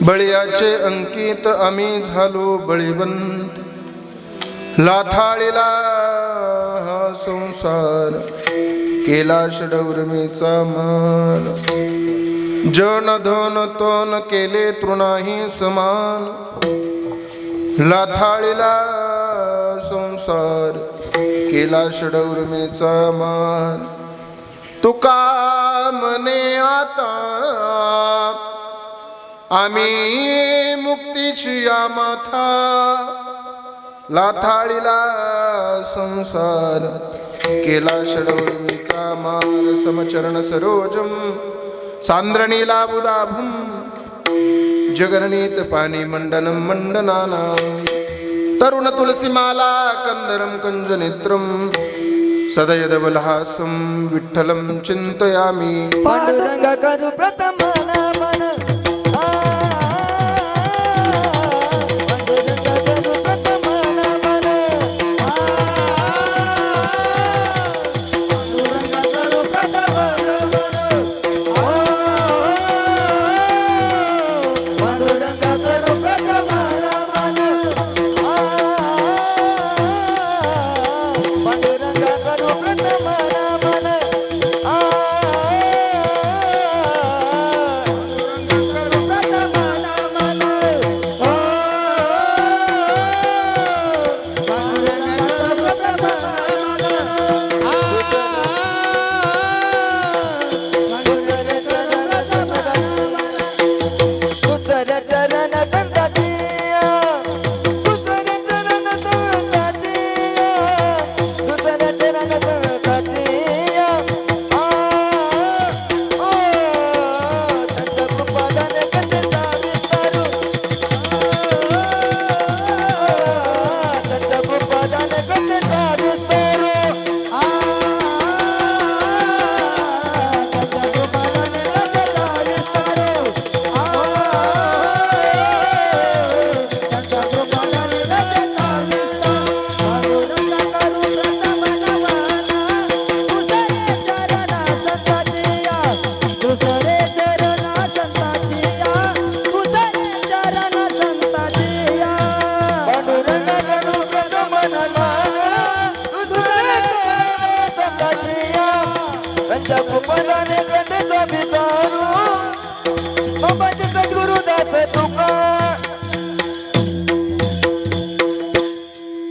बळीयाचे अंकित आम्ही झालो बळीवंत, लाथाळीला हा संसार केला षडौर्मीचा मान. जन धन तन केले तृणाही समान, लाथाळीला संसार केला षडौर्मीचा मान. तुका म्हणे आता आम्ही मुक्तीची या माथा, लाथाळीला संसार केला षडौर्मीचा मार. समचरण सरोजम सांद्रणीला बुधाभुम, जगरणीत पाणी मंडनम मंडनानां. तरुण तुलसीमाला कंदरम कंजनेत्रम, सदयदवलहासं विठ्ठलं चिंतयामि. पांडुरंग करू प्रथम नमन, पांडुरंग करू प्रथम नमन, पांडुरंग करू प्रथम नमन, पांडुरंग करू प्रथम नमन, पांडुरंग करू प्रथम नमन.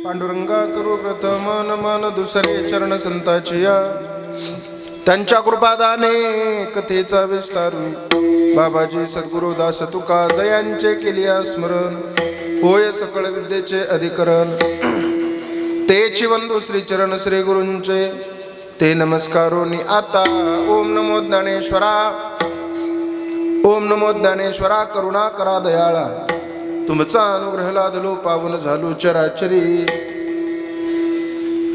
पांडुरंगा करू प्रथम नमन, दुसरे चरण संताची या. त्यांच्या कृपादाने कथेचा विस्तारू, बाबाजी सद्गुरु दास तुका जयांचे केलिया स्मरण. होय सकळ विद्येचे अधिकरण, तेची वंदू श्री चरण श्री गुरूंचे. ते नमस्कारोनी आता. ओम नमो ज्ञानेश्वरा, ओम नमो ज्ञानेश्वरा. करुणा करा दयाळा, तुमचा अनुग्रह लादलो पावन झालो चराचरी.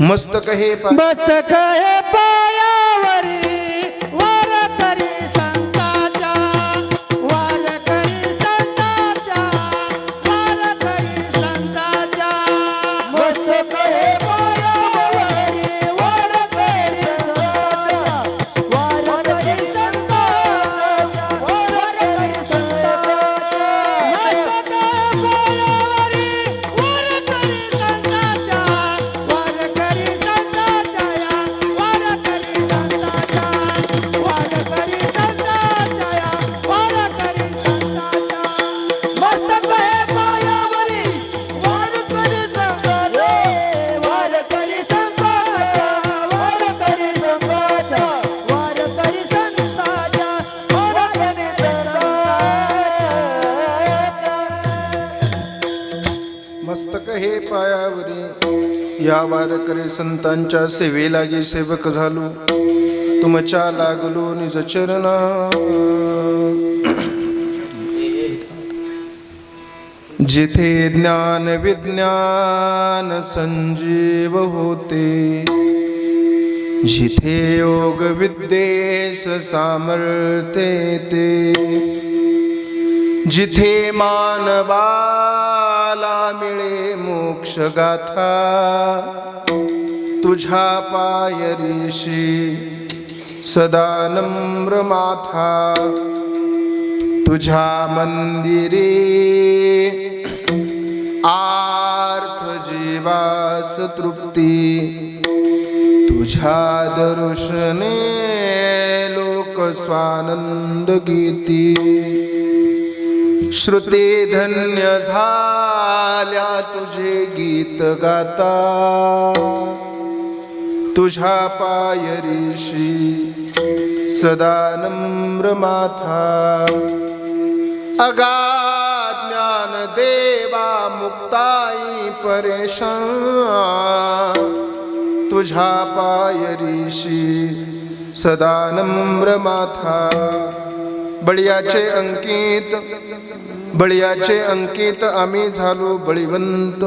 मस्तक हे मस्तक हे पायावरी, वार करी संताचा, वार करी संताचा, वार करी संताचा. मस्तक हे पायावरी, वार करी संताचा, वार करी संताचा, वार करी संताचा. मस्तक पायावरी, वार करी संताचा, वार करी संताचा, वार करी संताचा, वार करी संताचा, वार करी संताचा. मस्तक हे पायावरी, वार करी संताचा, वार करी संताचा, वार करी संताचा, वार करी संताचा, वार करी संताचा. मस्तक हे पायावरी, या वारकरी संतांच्या सेवे लागी सेवक झालो. तुमच्या लागलो निज चरणा. जिथे ज्ञान विज्ञान संजीव होते, जिथे योग विद्येस सामर्थ्य येते, जिथे मानवाला मिळे मोक्ष गाथा, तुझ्या पायरीशी सदा नम्र माथा. तुझ्या मंदिरे आर्थ जीवास तृप्ती, तुझ्या दर्शने लोक स्वानंद गीती. श्रुती धन्य झाल्या तुझे गीत गाता, तुझ्या पायरीशी सदा नम्र माथा. अगाध ज्ञान देवा मुक्ताई परेशान, तुझ्या पायरीशी सदा नम्र माथा. बळीयाचे अंकित आम्ही झालो बळीवंत.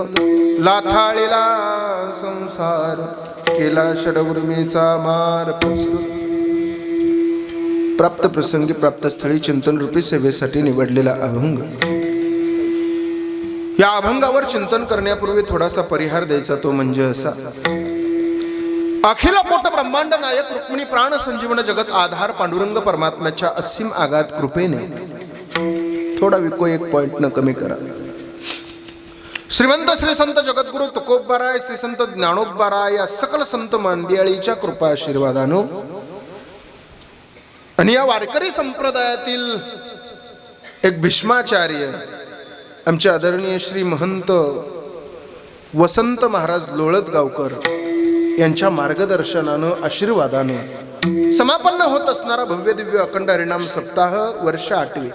लाथाळीला संसार केला षडउर्मीचा मार प्रस्तुत. प्राप्त प्रसंगी प्राप्त स्थळी चिंतन रूपी सेवेसाठी निवडलेला अभंग. या अभंगावर चिंतन करण्यापूर्वी थोडासा परिहार द्यायचा, तो म्हणजे असा. अखिल कोट ब्रह्मांड नायक रुक्मिणी प्राण संजीवन जगत आधार पांडुरंग परमात्म्याच्या असीम आगाध कृपेने थोडा विको एक पॉइंट न कमी करा. श्रीमंत श्री संत जगद्गुरु तुकोबाराय, श्री संत ज्ञानोबाराय या सकल संत मंडळीच्या कृपा आशीर्वादानो आणि या वारकरी संप्रदायातील एक भीष्माचार्य आमचे आदरणीय श्री महंत वसंत महाराज लोळतगावकर यांच्या मार्गदर्शनानं आशीर्वादानं समापन्न होत असणारा भव्य दिव्य अखंड हरिनाम सप्ताह वर्ष 8वे.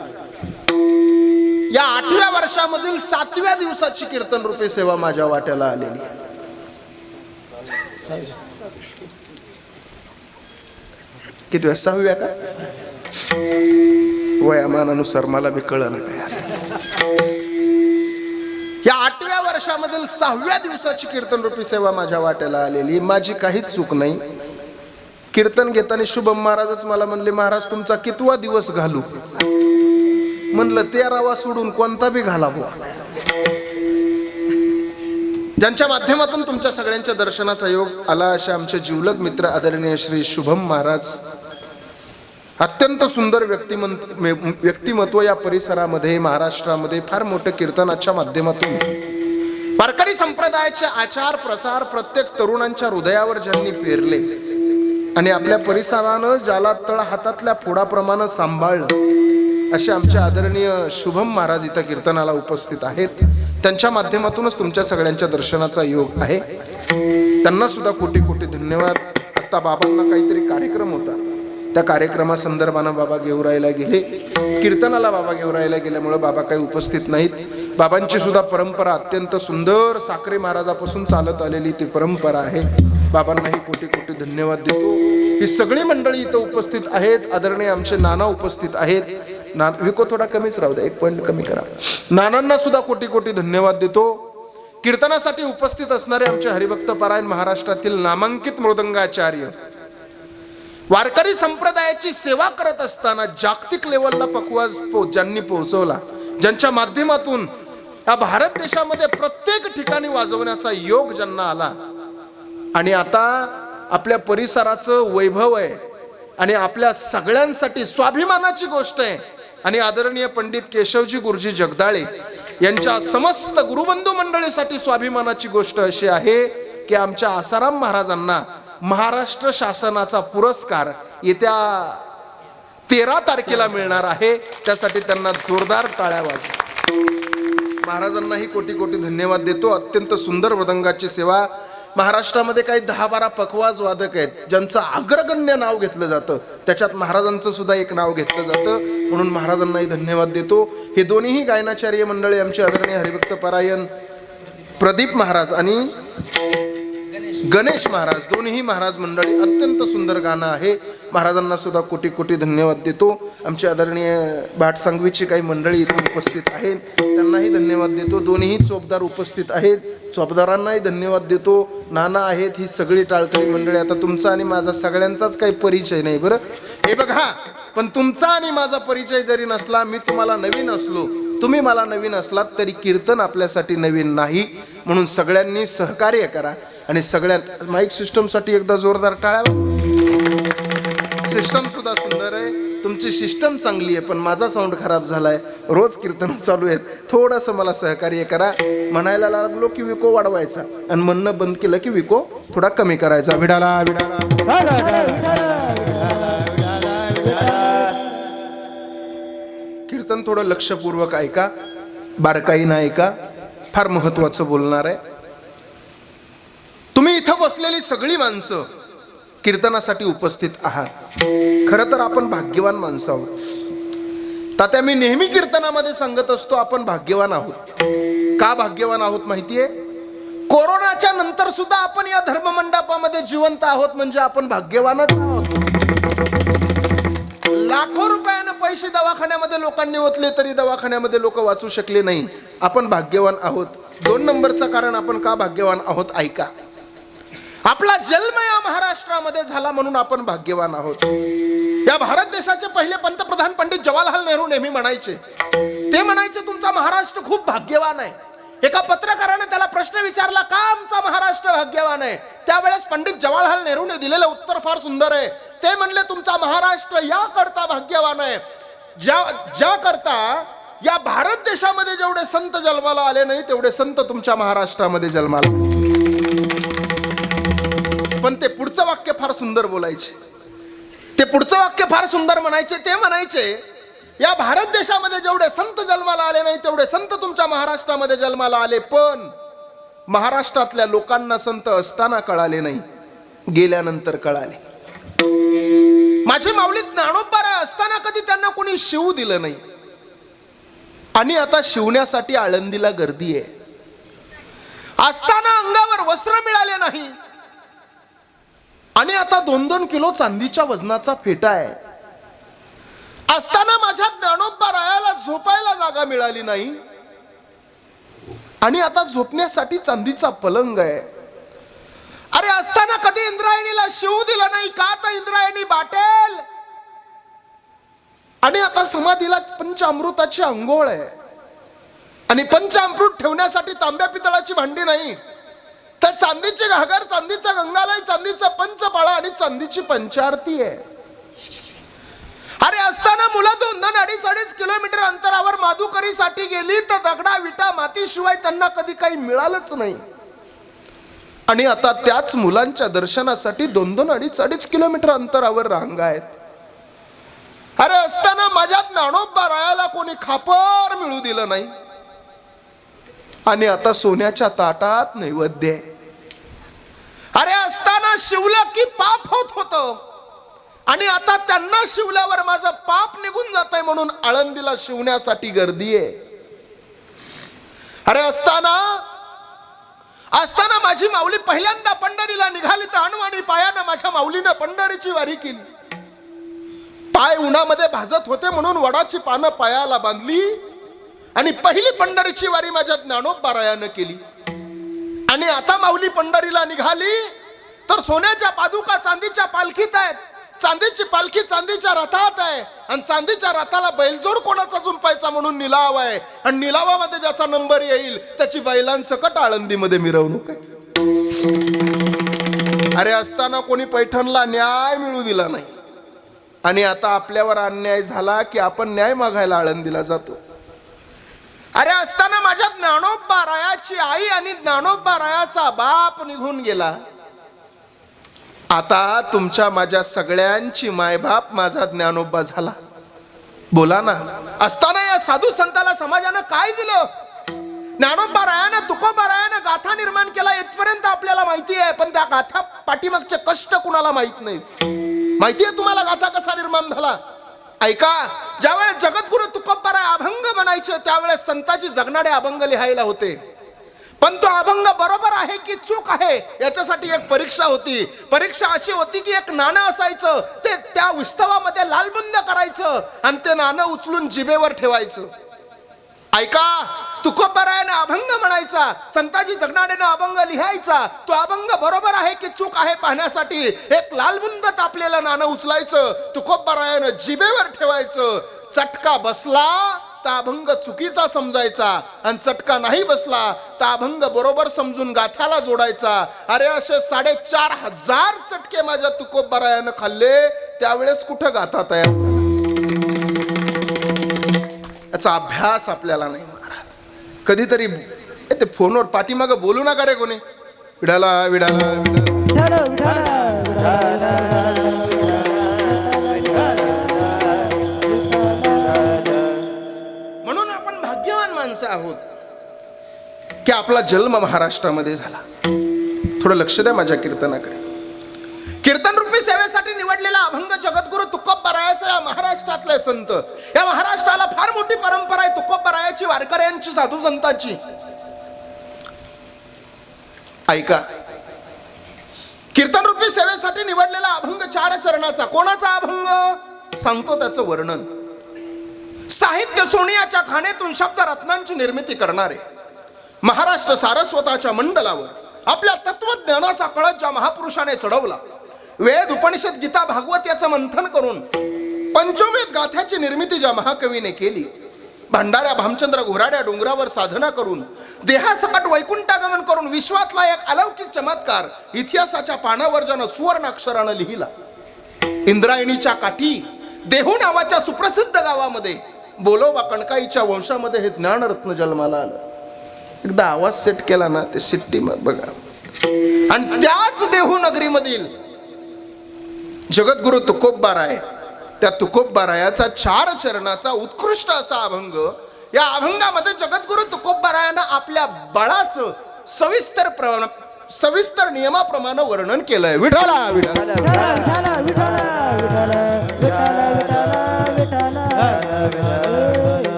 या 8व्या वर्षामधील 7व्या दिवसाची कीर्तन रूपी सेवा माझ्या वाट्याला आलेली. किती 6व्या का वयामानानुसार मला बी कळलं काय. या 8व्या वर्षामधील 6व्या दिवसाची कीर्तन रूपी सेवा माझ्या वाट्याला आलेली. माझी काहीच चूक नाही. कीर्तन घेताना शुभम महाराजच मला म्हणले, महाराज तुमचा कितवा दिवस घालू? म्हणलं 13वा सोडून कोणता बी घाला बुवा. ज्यांच्या माध्यमातून तुमच्या सगळ्यांच्या दर्शनाचा योग आला अशा आमचे जिवलग मित्र आदरणीय श्री शुभम महाराज, अत्यंत सुंदर व्यक्तिमत्व या परिसरामध्ये महाराष्ट्रामध्ये फार मोठे कीर्तनाच्या माध्यमातून वारकरी संप्रदायाचे आचार प्रसार प्रत्येक तरुणांच्या हृदयावर ज्यांनी पेरले आणि आपल्या परिसरानं ज्याला तळ हातातल्या फोडाप्रमाणे सांभाळलं असे आमचे आदरणीय शुभम महाराज इथं कीर्तनाला उपस्थित आहेत. त्यांच्या माध्यमातूनच तुमच्या सगळ्यांच्या दर्शनाचा योग आहे. त्यांना सुद्धा कोटी कोटी धन्यवाद. आता बाबांना काहीतरी कार्यक्रम होता, त्या कार्यक्रमासंदर्भानं बाबा गेवरायला गेले. कीर्तनाला बाबा गेवरायला गेल्यामुळे बाबा काही उपस्थित नाहीत. बाबांची सुद्धा परंपरा अत्यंत सुंदर साखरे महाराजापासून चालत आलेली ती परंपरा आहे. बाबांनाही कोटी कोटी धन्यवाद देतो. ही सगळी मंडळी इथं उपस्थित आहेत. आदरणीय आमचे नाना उपस्थित आहेत. विको थोडा कमीच राहू द्या, 1 पॉइंट कमी करा. नानांना सुद्धा कोटी कोटी धन्यवाद देतो. कीर्तनासाठी उपस्थित असणारे आमचे हरिभक्त पारायण महाराष्ट्रातील नामांकित मृदंगाचार्य, वारकरी संप्रदायाची सेवा करत असताना जागतिक लेवलला पकवाज ज्यांनी पोहोचवला, ज्यांच्या माध्यमातून या भारत देशामध्ये प्रत्येक ठिकाणी वाजवण्याचा योग ज्यांना आला आणि आता आपल्या परिसराचं वैभव आहे आणि आपल्या सगळ्यांसाठी स्वाभिमानाची गोष्ट आहे. आणि आदरणीय पंडित केशवजी गुरुजी जगदाळे यांच्या समस्त गुरुबंधू मंडळीसाठी स्वाभिमानाची गोष्ट अशी आहे की आमच्या आसाराम महाराजांना महाराष्ट्र शासनाचा पुरस्कार येत्या 13 तारखेला मिळणार आहे. त्यासाठी त्यांना जोरदार टाळ्या वाजवा. महाराजांनाही कोटी कोटी धन्यवाद देतो. अत्यंत सुंदर मृदंगाची सेवा. महाराष्ट्रामध्ये काही 10-12 पखवाज वादक आहेत ज्यांचं अग्रगण्य नाव घेतलं जातं, त्याच्यात महाराजांचं सुद्धा एक नाव घेतलं जातं. म्हणून महाराजांनाही धन्यवाद देतो. हे दोन्ही गायनाचार्य मंडळी आमचे आदरणीय हरिभक्त पारायण प्रदीप महाराज आणि गणेश महाराज, दोन्ही महाराज मंडळी अत्यंत सुंदर गाणं आहे. महाराजांना सुद्धा कोटी कोटी धन्यवाद देतो. आमचे आदरणीय भाटसांगवीची काही मंडळी इथे उपस्थित आहेत, त्यांनाही धन्यवाद देतो. दोन्ही चोपदार उपस्थित आहेत, चोपदारांनाही धन्यवाद देतो. नाना आहेत, ही सगळी टाळकरी मंडळी. आता तुमचा आणि माझा सगळ्यांचाच काही परिचय नाही बरं, हे बघा. पण तुमचा आणि माझा परिचय जरी नसला, मी तुम्हाला नवीन असलो, तुम्ही मला नवीन असलात, तरी कीर्तन आपल्यासाठी नवीन नाही. म्हणून सगळ्यांनी सहकार्य करा. आणि सगळ्या माईक सिस्टमसाठी एकदा जोरदार टाळ्या. सिस्टम सुद्धा सुंदर आहे. तुमची सिस्टम चांगली आहे, पण माझा साऊंड खराब झालाय, रोज कीर्तन चालू आहेत, थोडंसं मला सहकार्य करा. म्हणायला लागलो की विको वाढवायचा आणि म्हणणं बंद केलं की विको थोडा कमी करायचा. विडाला कीर्तन थोडं लक्षपूर्वक ऐका, बारकाईनं ऐका, फार महत्वाचं बोलणार आहे. तुम्ही इथं बसलेली सगळी माणसं कीर्तनासाठी उपस्थित आहात. खरं तर आपण भाग्यवान माणसं आहोत. तात्या, मी नेहमी कीर्तनामध्ये सांगत असतो आपण भाग्यवान आहोत. का भाग्यवान आहोत माहितीये? कोरोनाच्या नंतर सुद्धा आपण या धर्ममंडपामध्ये जिवंत आहोत म्हणजे आपण भाग्यवानच आहोत. लाखो रुपयानं पैसे दवाखान्यामध्ये लोकांनी ओतले तरी दवाखान्यामध्ये लोक वाचू शकले नाही. आपण भाग्यवान आहोत. 2 नंबरचं कारण आपण का भाग्यवान आहोत ऐका. आपला जन्म या महाराष्ट्रामध्ये झाला म्हणून आपण भाग्यवान आहोत. या भारत देशाचे पहिले पंतप्रधान पंडित जवाहरलाल नेहरू नेहमी म्हणायचे, ते म्हणायचे तुमचा महाराष्ट्र खूप भाग्यवान आहे. एका पत्रकाराने त्याला प्रश्न विचारला, का आमचा महाराष्ट्र भाग्यवान आहे? त्यावेळेस पंडित जवाहरलाल नेहरूने दिलेलं उत्तर फार सुंदर आहे. ते म्हणले तुमचा महाराष्ट्र या करता भाग्यवान आहे, ज्या करता या भारत देशामध्ये जेवढे संत जन्माला आले नाही तेवढे संत तुमच्या महाराष्ट्रामध्ये जन्माला. पण ते पुढचं वाक्य फार सुंदर बोलायचे. ते पुढचं वाक्य फार सुंदर म्हणायचे. ते म्हणायचे या भारत देशामध्ये जेवढे संत जन्माला आले नाही तेवढे संत तुमच्या महाराष्ट्रामध्ये जन्माला आले, पण महाराष्ट्रातल्या लोकांना संत असताना कळाले नाही, गेल्यानंतर कळाले. माझी माऊली ज्ञानोबा असताना कधी त्यांना कोणी शिवू दिलं नाही आणि आता शिवण्यासाठी आळंदीला गर्दी आहे. असताना अंगावर वस्त्र मिळाले नाही आणि आता 2-2 किलो चांदीच्या वजनाचा फेटा आहे. असताना माझ्या ज्ञानोबा रायाला झोपायला जागा मिळाली नाही आणि आता झोपण्यासाठी चांदीचा पलंग आहे. अरे असताना कधी इंद्रायणीला शिवू दिलं नाही का, तर इंद्रायणी बाटेल. आणि आता समाधीला पंचामृताची अंघोळ आहे आणि पंचामृत ठेवण्यासाठी तांब्या पितळाची भांडी नाही, तर चांदीची घागर, चांदीचं गंगालय, चांदीचं पंचपाळा आणि चांदीची पंचारती आहे. अरे असताना मुलं 2-2, 2.5 किलोमीटर अंतरावर माधुकरीसाठी गेली तर दगडा विटा माती शिवाय त्यांना कधी काही मिळालंच नाही आणि आता त्याच मुलांच्या दर्शनासाठी 2-2, 2.5 किलोमीटर अंतरावर रांगा आहेत. अरे असताना माझ्या ज्ञानोबा रायाला कोणी खापर मिळू दिलं नाही आणि आता सोन्याच्या ताटात नैवेद्य आहे. अरे असताना शिवलं की पाप होत होतं आणि आता त्यांना शिवल्यावर माझं पाप निघून जात आहे म्हणून आळंदीला शिवण्यासाठी गर्दी आहे. अरे असताना माझी माऊली पहिल्यांदा पंढरीला निघाली तर अणवाणी पायानं माझ्या माऊलीनं पंढरीची वारी केली. पाय उन्हामध्ये भाजत होते म्हणून वडाची पानं पायाला बांधली आणि पहिली पंढरीची वारी माझ्या ज्ञानोबा रायानं केली. आणि आता माऊली पंढरीला निघाली तर सोन्याच्या पादुका चांदीच्या पालखीत आहेत, चांदीची पालखी चांदीच्या रथात आहे आणि चांदीच्या रथाला बैलजोड कोणाचा जुंपायचा म्हणून निलाव आहे आणि निलावामध्ये ज्याचा नंबर येईल त्याची बैलांसकट आळंदीमध्ये मिरवणूक आहे. अरे असताना कोणी पैठणला न्याय मिळू दिला नाही आणि आता आपल्यावर अन्याय झाला की आपण न्याय मागायला आळंदीला जातो. अरे असताना माझ्या ज्ञानोबा रायाची आई आणि ज्ञानोबा रायाचा बाप निघून गेला. आता तुमच्या माझ्या सगळ्यांची मायबाप माझा ज्ञानोबा झाला. बोला ना, असताना या साधू संताला समाजानं काय दिलं? ज्ञानोबा रायानं, तुकोबा रायानं गाथा निर्माण केला इथपर्यंत आपल्याला माहिती आहे, पण त्या गाथा पाठीमागचे कष्ट कुणाला माहित नाहीत. माहितीये तुम्हाला गाथा कसा निर्माण झाला? ऐका, ज्यावेळेस जगद्गुरु तुकोबा राय अभंग म्हणायचे त्यावेळेस संतांची जगणारे अभंग लिहायला होते, पण तो अभंग बरोबर आहे की चूक आहे याच्यासाठी एक परीक्षा होती. परीक्षा अशी होती की एक नाणं असायचं, ते त्या विस्तवामध्ये लालबुंद करायचं आणि ते नाणं उचलून जिभेवर ठेवायचं. ऐका, तुकोबा रायानं अभंग म्हणायचा, संताजी जगनाडेनं अभंग लिहायचा. तो अभंग बरोबर आहे की चूक आहे पाहण्यासाठी एक लालबुंद तापलेलं नाणं उचलायचं, तुकोबा रायानं जिभेवर ठेवायचं. चटका बसला तर अभंग चुकीचा समजायचा आणि चटका नाही बसला तर अभंग बरोबर समजून गाथ्याला जोडायचा. अरे असे 4,500 चटके माझ्या तुकोबा रायानं खाल्ले, त्यावेळेस कुठं गाथा तयार झाला? याचा अभ्यास आपल्याला नाही महाराज. कधीतरी ते फोनवर पाठीमागं बोलू नका रे कोणी, विडाला विडाला विडाला. म्हणून आपण भाग्यवान माणसं आहोत की आपला जन्म महाराष्ट्रामध्ये झाला. थोडं लक्ष द्या माझ्या कीर्तनाकडे. कीर्तन रूपी सेवेसाठी निवडलेला अभंग जगद्गुरु तुकोबरायाचा या महाराष्ट्रातले संत, या महाराष्ट्राला फार मोठी परंपरा आहे तुकोबरायाची, वारकऱ्यांची, साधू संतांची. ऐका, कीर्तन रूपी सेवेसाठी निवडलेला अभंग 4 चरणाचा. कोणाचा अभंग सांगतो त्याचं वर्णन. साहित्य सोनियाच्या खाणेतून शब्द रत्नांची निर्मिती करणारे, महाराष्ट्र सारस्वताच्या मंडलावर आपल्या तत्वज्ञानाचा कळस ज्या महापुरुषाने चढवला, वेद उपनिषद गीता भागवत याचं मंथन करून पंचवेद गाथ्याची निर्मिती ज्या महाकवीने केली, भंडाऱ्या भामचंद्र घोराड्या डोंगरावर साधना करून देहासकट वैकुंठागमन करून विश्वातला एक अलौकिक चमत्कार इतिहासाच्या पानावर ज्यानं सुवर्ण अक्षरानं लिहिला. इंद्रायणीच्या काठी देहू नावाच्या सुप्रसिद्ध गावामध्ये बोलोबा कणकाईच्या वंशामध्ये हे ज्ञानरत्न जन्माला आलं. एकदा आवाज सेट केला ना, ते शिट्टी बघा. आणि त्याच देहू नगरीमधील जगद्गुरु तुकोबराय, त्या तुकोबरायाचा 4 चरणाचा उत्कृष्ट असा अभंग. या अभंगामध्ये जगद्गुरु तुकोबरायानं आपल्या बळाचं सविस्तर नियमाप्रमाणे वर्णन केलंय. विठाला विठाला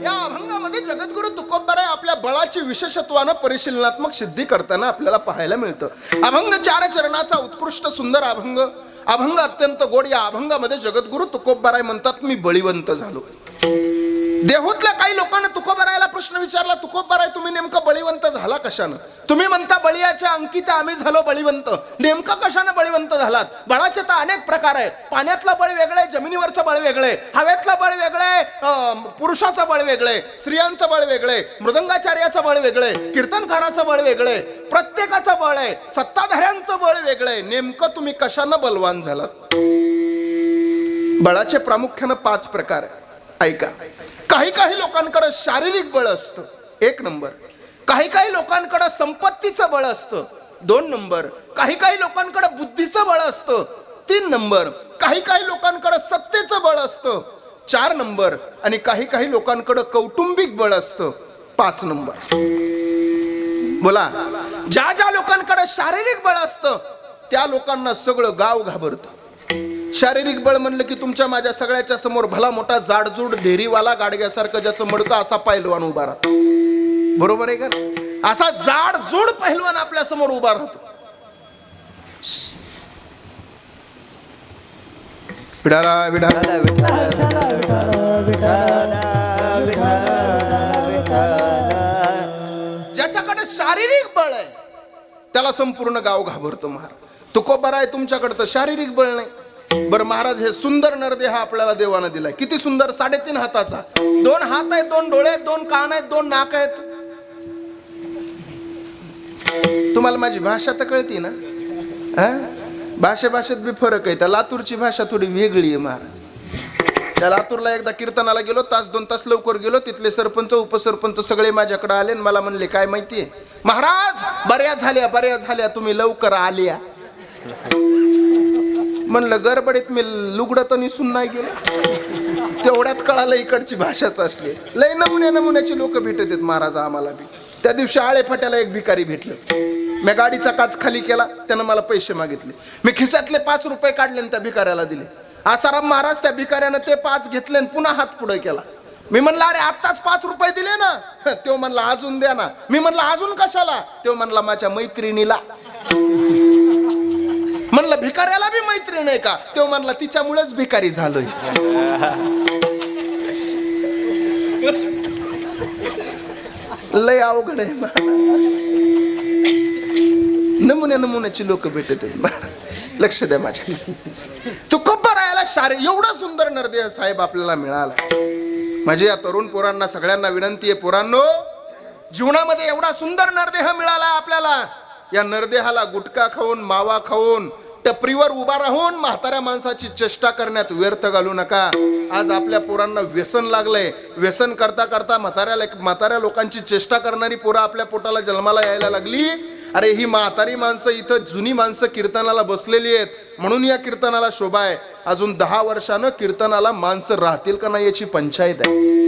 या अभंगामध्ये जगद्गुरु तुकोबराय आपल्या बळाची विशेषत्वानं परिशीलनात्मक सिद्धी करताना आपल्याला पाहायला मिळतं. अभंग 4 चरणाचा उत्कृष्ट सुंदर अभंग अत्यंत गोड. या अभंगामध्ये जगद्गुरु तुकोबराय म्हणतात, मी बळीवंत झालो. देहूतल्या काही लोकांना तुकोबरायला प्रश्न विचारला, तुकोबराय तुम्ही नेमकं बळीवंत झाला कशानं? तुम्ही म्हणता बळीयाच्या अंकित आम्ही झालो बळीवंत. नेमकं कशानं बळीवंत झालात? बळाचे तर अनेक प्रकार आहेत. पाण्यातलं बळ वेगळं, जमिनीवरचं बळ वेगळं, हवेतलं बळ वेगळं, पुरुषाचं बळ वेगळं, स्त्रियांचं बळ वेगळं, मृदंगाचार्याचं बळ वेगळं, कीर्तनकाराचं बळ वेगळं, प्रत्येकाचं बळ आहे, सत्ताधाऱ्यांचं बळ वेगळं. नेमकं तुम्ही कशानं बलवान झालात? बळाचे प्रामुख्यानं 5 प्रकार आहे. ऐका, काही लोकांकडे शारीरिक बळ असतं 1 नंबर. काही लोकांकडे संपत्तीचं बळ असतं 2 नंबर. काही लोकांकडे बुद्धीचं बळ असतं 3 नंबर. काही लोकांकडे सत्तेचं बळ असतं 4 नंबर. आणि काही लोकांकडे कौटुंबिक बळ असतं 5 नंबर. बोला, ज्या लोकांकडे शारीरिक बळ असतं त्या लोकांना सगळं गाव घाबरतं. शारीरिक बळ म्हणलं की तुमच्या माझ्या सगळ्याच्या समोर भला मोठा जाडजूड ढेरीवाला गाडग्यासारखं ज्याचं मडकं असा पैलवान उभा राहतो. बरोबर आहे का? असा जाडजूड पैलवान आपल्या समोर उभा राहतो. विडाला विडाला ज्याच्याकडे शारीरिक बळ आहे त्याला संपूर्ण गाव घाबरतो. महाराज तुकोबराय तुमच्याकडे तर शारीरिक बळ नाही. बरं महाराज, हे सुंदर नरदेह आपल्याला देवानं दिलाय. किती सुंदर, 3.5 हाताचा, 2 हात आहेत, 2 डोळे आहेत, 2 कान आहेत, 2 नाक आहेत. तुम्हाला माझी भाषा तर कळती ना? भाषेत बी फरक आहे. त्या लातूरची भाषा थोडी वेगळी आहे महाराज. त्या लातूरला एकदा कीर्तनाला गेलो, 1-2 तास लवकर गेलो. तिथले सरपंच उपसरपंच सगळे माझ्याकडे आले आणि मला म्हणले, काय माहितीये महाराज, बऱ्याच झाल्या तुम्ही लवकर आल्या. म्हणलं गडबडीत मी लुगडं तर निसून नाही गेलो. तेवढ्यात कळालं इकडची भाषाच असली. लय नमुन्याची लोक भेटत आहेत महाराज आम्हाला बी. त्या दिवशी आळे फाट्याला एक भिकारी भेटलं. मी गाडीचा काच खाली केला, त्यानं मला पैसे मागितले. मी खिशातले 5 रुपये काढले आणि त्या भिकाऱ्याला दिले. आसाराम महाराज त्या भिकाऱ्यानं ते 5 घेतले आणि पुन्हा हात पुढे केला. मी म्हणलं, अरे आत्ताच 5 रुपये दिले ना. तो म्हणला अजून द्या ना. मी म्हणलं अजून कशाला? तो म्हणला माझ्या मैत्रिणीला. म्हणलं भिकाऱ्याला बी मैत्रीण आहे का? तो म्हणला तिच्यामुळेच भिकारी झालोय. लय अवघड आहे. नमुन्याची लोक भेटत आहेत. लक्ष द्या माझ्या. तुकोबरायाला एवढा सुंदर नरदेह साहेब आपल्याला मिळाला. माझी या तरुण पोरांना सगळ्यांना विनंती आहे, पोरांनो, जीवनामध्ये एवढा सुंदर नरदेह मिळाला आपल्याला. या नरदेहाला गुटखा खाऊन, मावा खाऊन, टपरीवर उभा राहून म्हाताऱ्या माणसाची चेष्टा करण्यात व्यर्थ घालू नका. आज आपल्या पोरांना व्यसन लागलंय. व्यसन करता करता म्हाताऱ्या लोकांची चेष्टा करणारी पोरं आपल्या पोटाला जन्माला यायला लागली. अरे ही म्हातारी माणसं इथं जुनी माणसं कीर्तनाला बसलेली आहेत म्हणून या कीर्तनाला शोभा आहे. अजून 10 वर्षानं कीर्तनाला माणसं राहतील का नाही याची पंचायत आहे.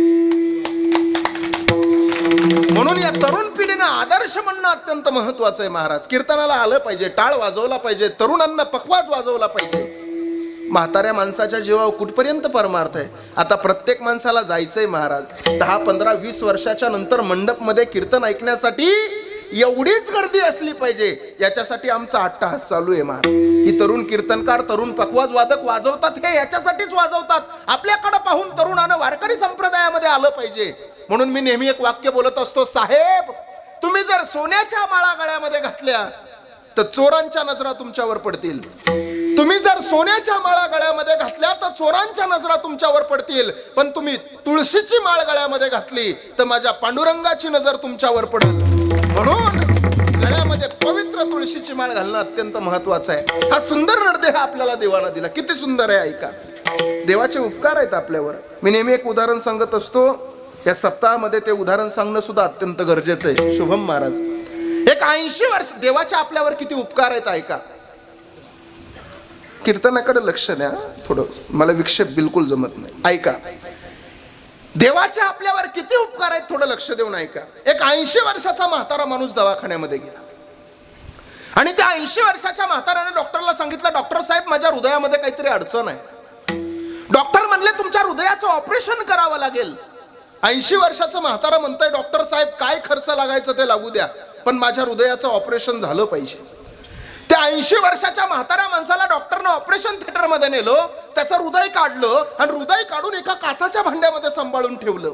म्हणून या तरुण पिढीनं आदर्श म्हणणं अत्यंत महत्वाचं आहे. महाराज कीर्तनाला आलं पाहिजे, टाळ वाजवला पाहिजे, तरुणांना पखवाज वाजवला पाहिजे. म्हाताऱ्या माणसाच्या जीवावर कुठपर्यंत परमार्थ आहे. आता प्रत्येक माणसाला जायचंय महाराज. 10, 15, 20 वर्षाच्या नंतर मंडपमध्ये कीर्तन ऐकण्यासाठी एवढीच गर्दी असली पाहिजे याच्यासाठी आमचा अट्टहास चालू आहे महाराज. ही तरुण कीर्तनकार, तरुण पखवाज वादक वाजवतात हे याच्यासाठीच वाजवतात. आपल्याकडे पाहून तरुणानं वारकरी संप्रदायामध्ये आलं पाहिजे. म्हणून मी नेहमी एक वाक्य बोलत असतो, साहेब तुम्ही जर सोन्याच्या माळा गळ्यामध्ये घातल्या तर चोरांच्या नजरा तुमच्यावर पडतील. तुम्ही जर सोन्याच्या माळा गळ्यामध्ये घातल्या तर चोरांच्या नजरा तुमच्यावर पडतील. पण तुम्ही तुळशीची माळ गळ्यामध्ये घातली तर माझ्या पांडुरंगाची नजर तुमच्यावर पडेल. म्हणून गळ्यामध्ये पवित्र तुळशीची माळ घालणं अत्यंत महत्वाचं आहे. हा सुंदर नरदेह आपल्याला देवाला दिला. किती सुंदर आहे ऐका. देवाचे उपकार आहेत आपल्यावर. मी नेहमी एक उदाहरण सांगत असतो. या सप्ताहामध्ये ते उदाहरण सांगणं सुद्धा अत्यंत गरजेचं आहे. शुभम महाराज एक 80 वर्ष देवाचे आपल्यावर किती उपकार आहेत ऐका. कीर्तनाकडे लक्ष द्या थोडं. मला विक्षेप बिलकुल जमत नाही. ऐका देवाचे आपल्यावर किती उपकार आहेत थोडं लक्ष देऊन ऐका. एक 80 वर्षाचा म्हातारा माणूस दवाखान्यामध्ये गेला आणि त्या 80 वर्षाच्या म्हाताऱ्याने डॉक्टरला सांगितलं, डॉक्टर साहेब माझ्या हृदयामध्ये काहीतरी अडचण आहे. डॉक्टर म्हणले तुमच्या हृदयाचं ऑपरेशन करावं लागेल. 80 वर्षाचं म्हातारा म्हणतंय, डॉक्टर साहेब काय खर्च लागायचं ते लागू द्या पण माझ्या हृदयाचं ऑपरेशन झालं पाहिजे. त्या 80 वर्षाच्या म्हाताऱ्या माणसाला डॉक्टरनं ऑपरेशन थिएटर मध्ये नेलो. त्याचं हृदय काढलं आणि हृदय काढून एका काचाच्या भांड्यामध्ये सांभाळून ठेवलं.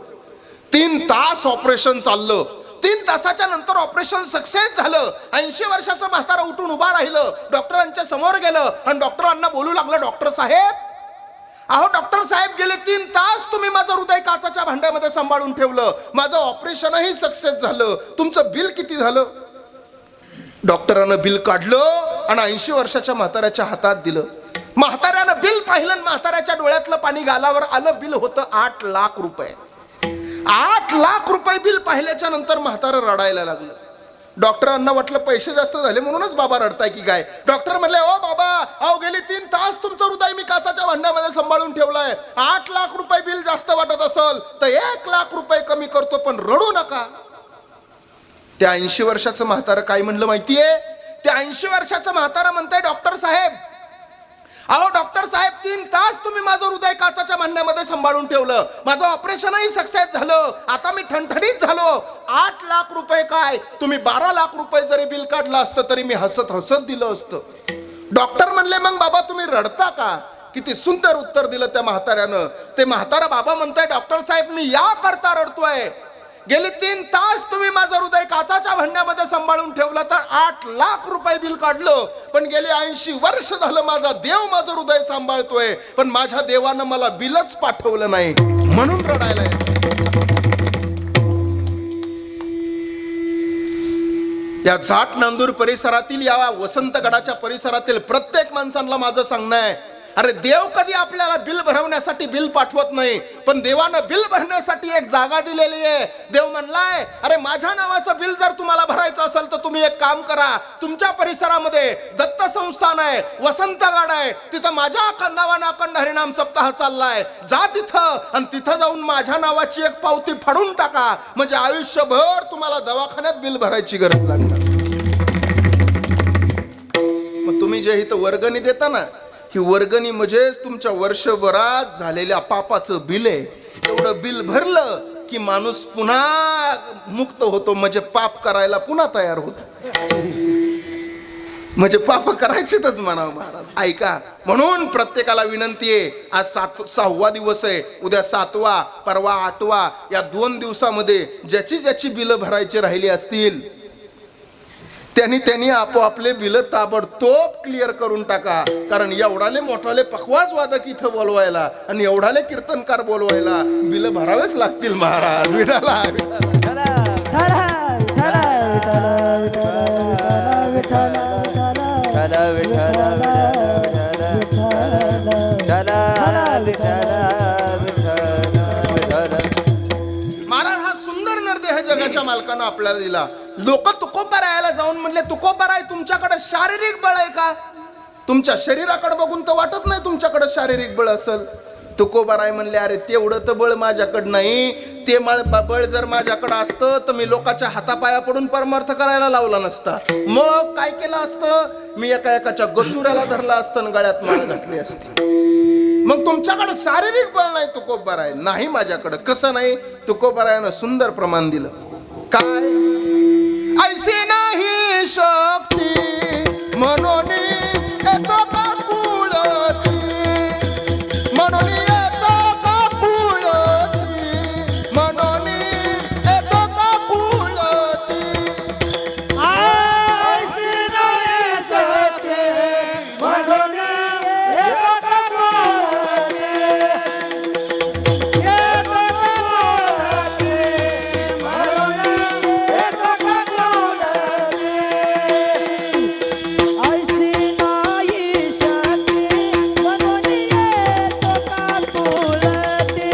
3 तास ऑपरेशन चाललं. 3 तासाच्या नंतर ऑपरेशन सक्सेस झालं. 80 वर्षाचं म्हातारा उठून उभा राहिलं, डॉक्टरांच्या समोर गेलं आणि डॉक्टरांना बोलू लागलं, डॉक्टर साहेब अहो डॉक्टर साहेब गेले 3 तास तुम्ही माझं हृदय काचाच्या भांड्यामध्ये सांभाळून ठेवलं. माझं ऑपरेशनही सक्सेस झालं. तुमचं बिल किती झालं? डॉक्टरानं बिल काढलं आणि 80 वर्षाच्या म्हाताऱ्याच्या हातात दिलं. म्हाताऱ्यानं बिल पाहिलं आणि म्हाताऱ्याच्या डोळ्यातलं पाणी गालावर आलं. बिल होतं 8 लाख रुपये. 8 लाख रुपये बिल पाहिल्याच्या नंतर म्हातारं रडायला लागलं. डॉक्टरांना वाटलं पैसे जास्त झाले म्हणूनच बाबा रडताय की काय. डॉक्टर म्हणले, ओ बाबा अहो गेली 3 तास तुमचं हृदय मी काचाच्या भांड्यामध्ये सांभाळून ठेवलंय. 8 लाख रुपये बिल जास्त वाटत असेल तर 1 लाख रुपये कमी करतो पण रडू नका. त्या 80 वर्षाचं म्हातारं काय म्हणलं माहितीये? त्या 80 वर्षाचं म्हातारं म्हणतंय, डॉक्टर साहेब अहो डॉक्टर साहेब 3 तास तुम्ही माझं हृदय काचाच्या भांड्यामध्ये सांभाळून ठेवलं. माझं ऑपरेशनही सक्सेस झालं. आता मी ठणठणीत झालो. 8 लाख रुपये काय तुम्ही 12 लाख रुपये जरी बिल काढलं असतं तरी मी हसत हसत दिलं असतं. डॉक्टर म्हणले, मग बाबा तुम्ही रडता का? किती सुंदर उत्तर दिलं त्या म्हाताऱ्यानं. ते म्हातारा बाबा म्हणताय, डॉक्टर साहेब मी या करता रडतोय. गेले 3 तास तुम्ही माझं हृदय काचाच्या भांड्यामध्ये सांभाळून ठेवलं तर 8 लाख रुपये बिल काढलं. पण गेले 80 वर्ष झालं माझा देव माझं हृदय सांभाळतोय पण माझ्या देवानं मला बिलच पाठवलं नाही म्हणून रडायला येतं. या झाट नांदूर परिसरातील या वसंतगडाच्या परिसरातील प्रत्येक माणसांना माझं सांगणं आहे, अरे देव कधी आपल्याला बिल भरवण्यासाठी बिल पाठवत नाही पण देवानं बिल भरण्यासाठी एक जागा दिलेली आहे. देव म्हणलाय, अरे माझ्या नावाचं बिल जर तुम्हाला भरायचं असेल तर तुम्ही एक काम करा. तुमच्या परिसरामध्ये दत्त संस्थान आहे, वसंतगड आहे, तिथं माझ्या नावानं अखंड हरिनाम सप्ताह चाललाय. जा तिथं आणि तिथं जाऊन माझ्या नावाची एक पावती फाडून टाका. म्हणजे आयुष्यभर तुम्हाला दवाखान्यात बिल भरायची गरज लागणार. मग तुम्ही जे इथं वर्गणी देता ना, ही वर्गणी म्हणजेच तुमच्या वर्षभरात झालेल्या पापाचं बिल आहे. एवढं बिल भरलं की माणूस पुन्हा मुक्त होतो. म्हणजे पाप करायला पुन्हा तयार होतो. म्हणजे पाप करायचेच म्हणावं महाराज. ऐका म्हणून प्रत्येकाला विनंती आहे, आज 6वा दिवस आहे, उद्या 7वा, परवा 8वा. या 2 दिवसामध्ये ज्याची बिलं भरायची राहिली असतील त्यांनी आपोआपले बिल ताबडतोब क्लिअर करून टाका. कारण एवढाले मोठाले पखवाज वादक इथं बोलवायला आणि एवढाले कीर्तनकार बोलवायला बिल भरावेच लागतील महाराज. विठाला विठाला मनाच्या मालकानं आपल्याला दिला. लोक तुकोबारायाला जाऊन म्हणले, तुकोबाराय तुमच्याकडे शारीरिक बळ आहे का? तुमच्या शरीराकडे बघून तर वाटत नाही तुमच्याकडे शारीरिक बळ असेल. तुकोबाराय म्हणले, अरे तेवढं तर बळ माझ्याकडं नाही. ते बळ जर माझ्याकडं असतं तर मी लोकांच्या हातापाया पडून परमार्थ करायला लावला नसता. मग काय केलं असतं? मी एकाच्या गचुऱ्याला धरला असतं आणि गळ्यात माळ घातली असती. मग तुमच्याकडे शारीरिक बळ नाही तुकोबाराय नाही माझ्याकडं. कसं नाही? तुकोबारायानं सुंदर प्रमाण दिलं. काय? ऐसी नाही शक्ती म्हणून येतो का कुळती, म्हणून येतो का कुळती, म्हणून येतो का कुळती. ऐसी नाही शक्ती म्हणून येतो का कुळती, येतो का कुळती, म्हणून येतो का कुळती. ऐसी नाही शक्ती म्हणून येतो का कुळती,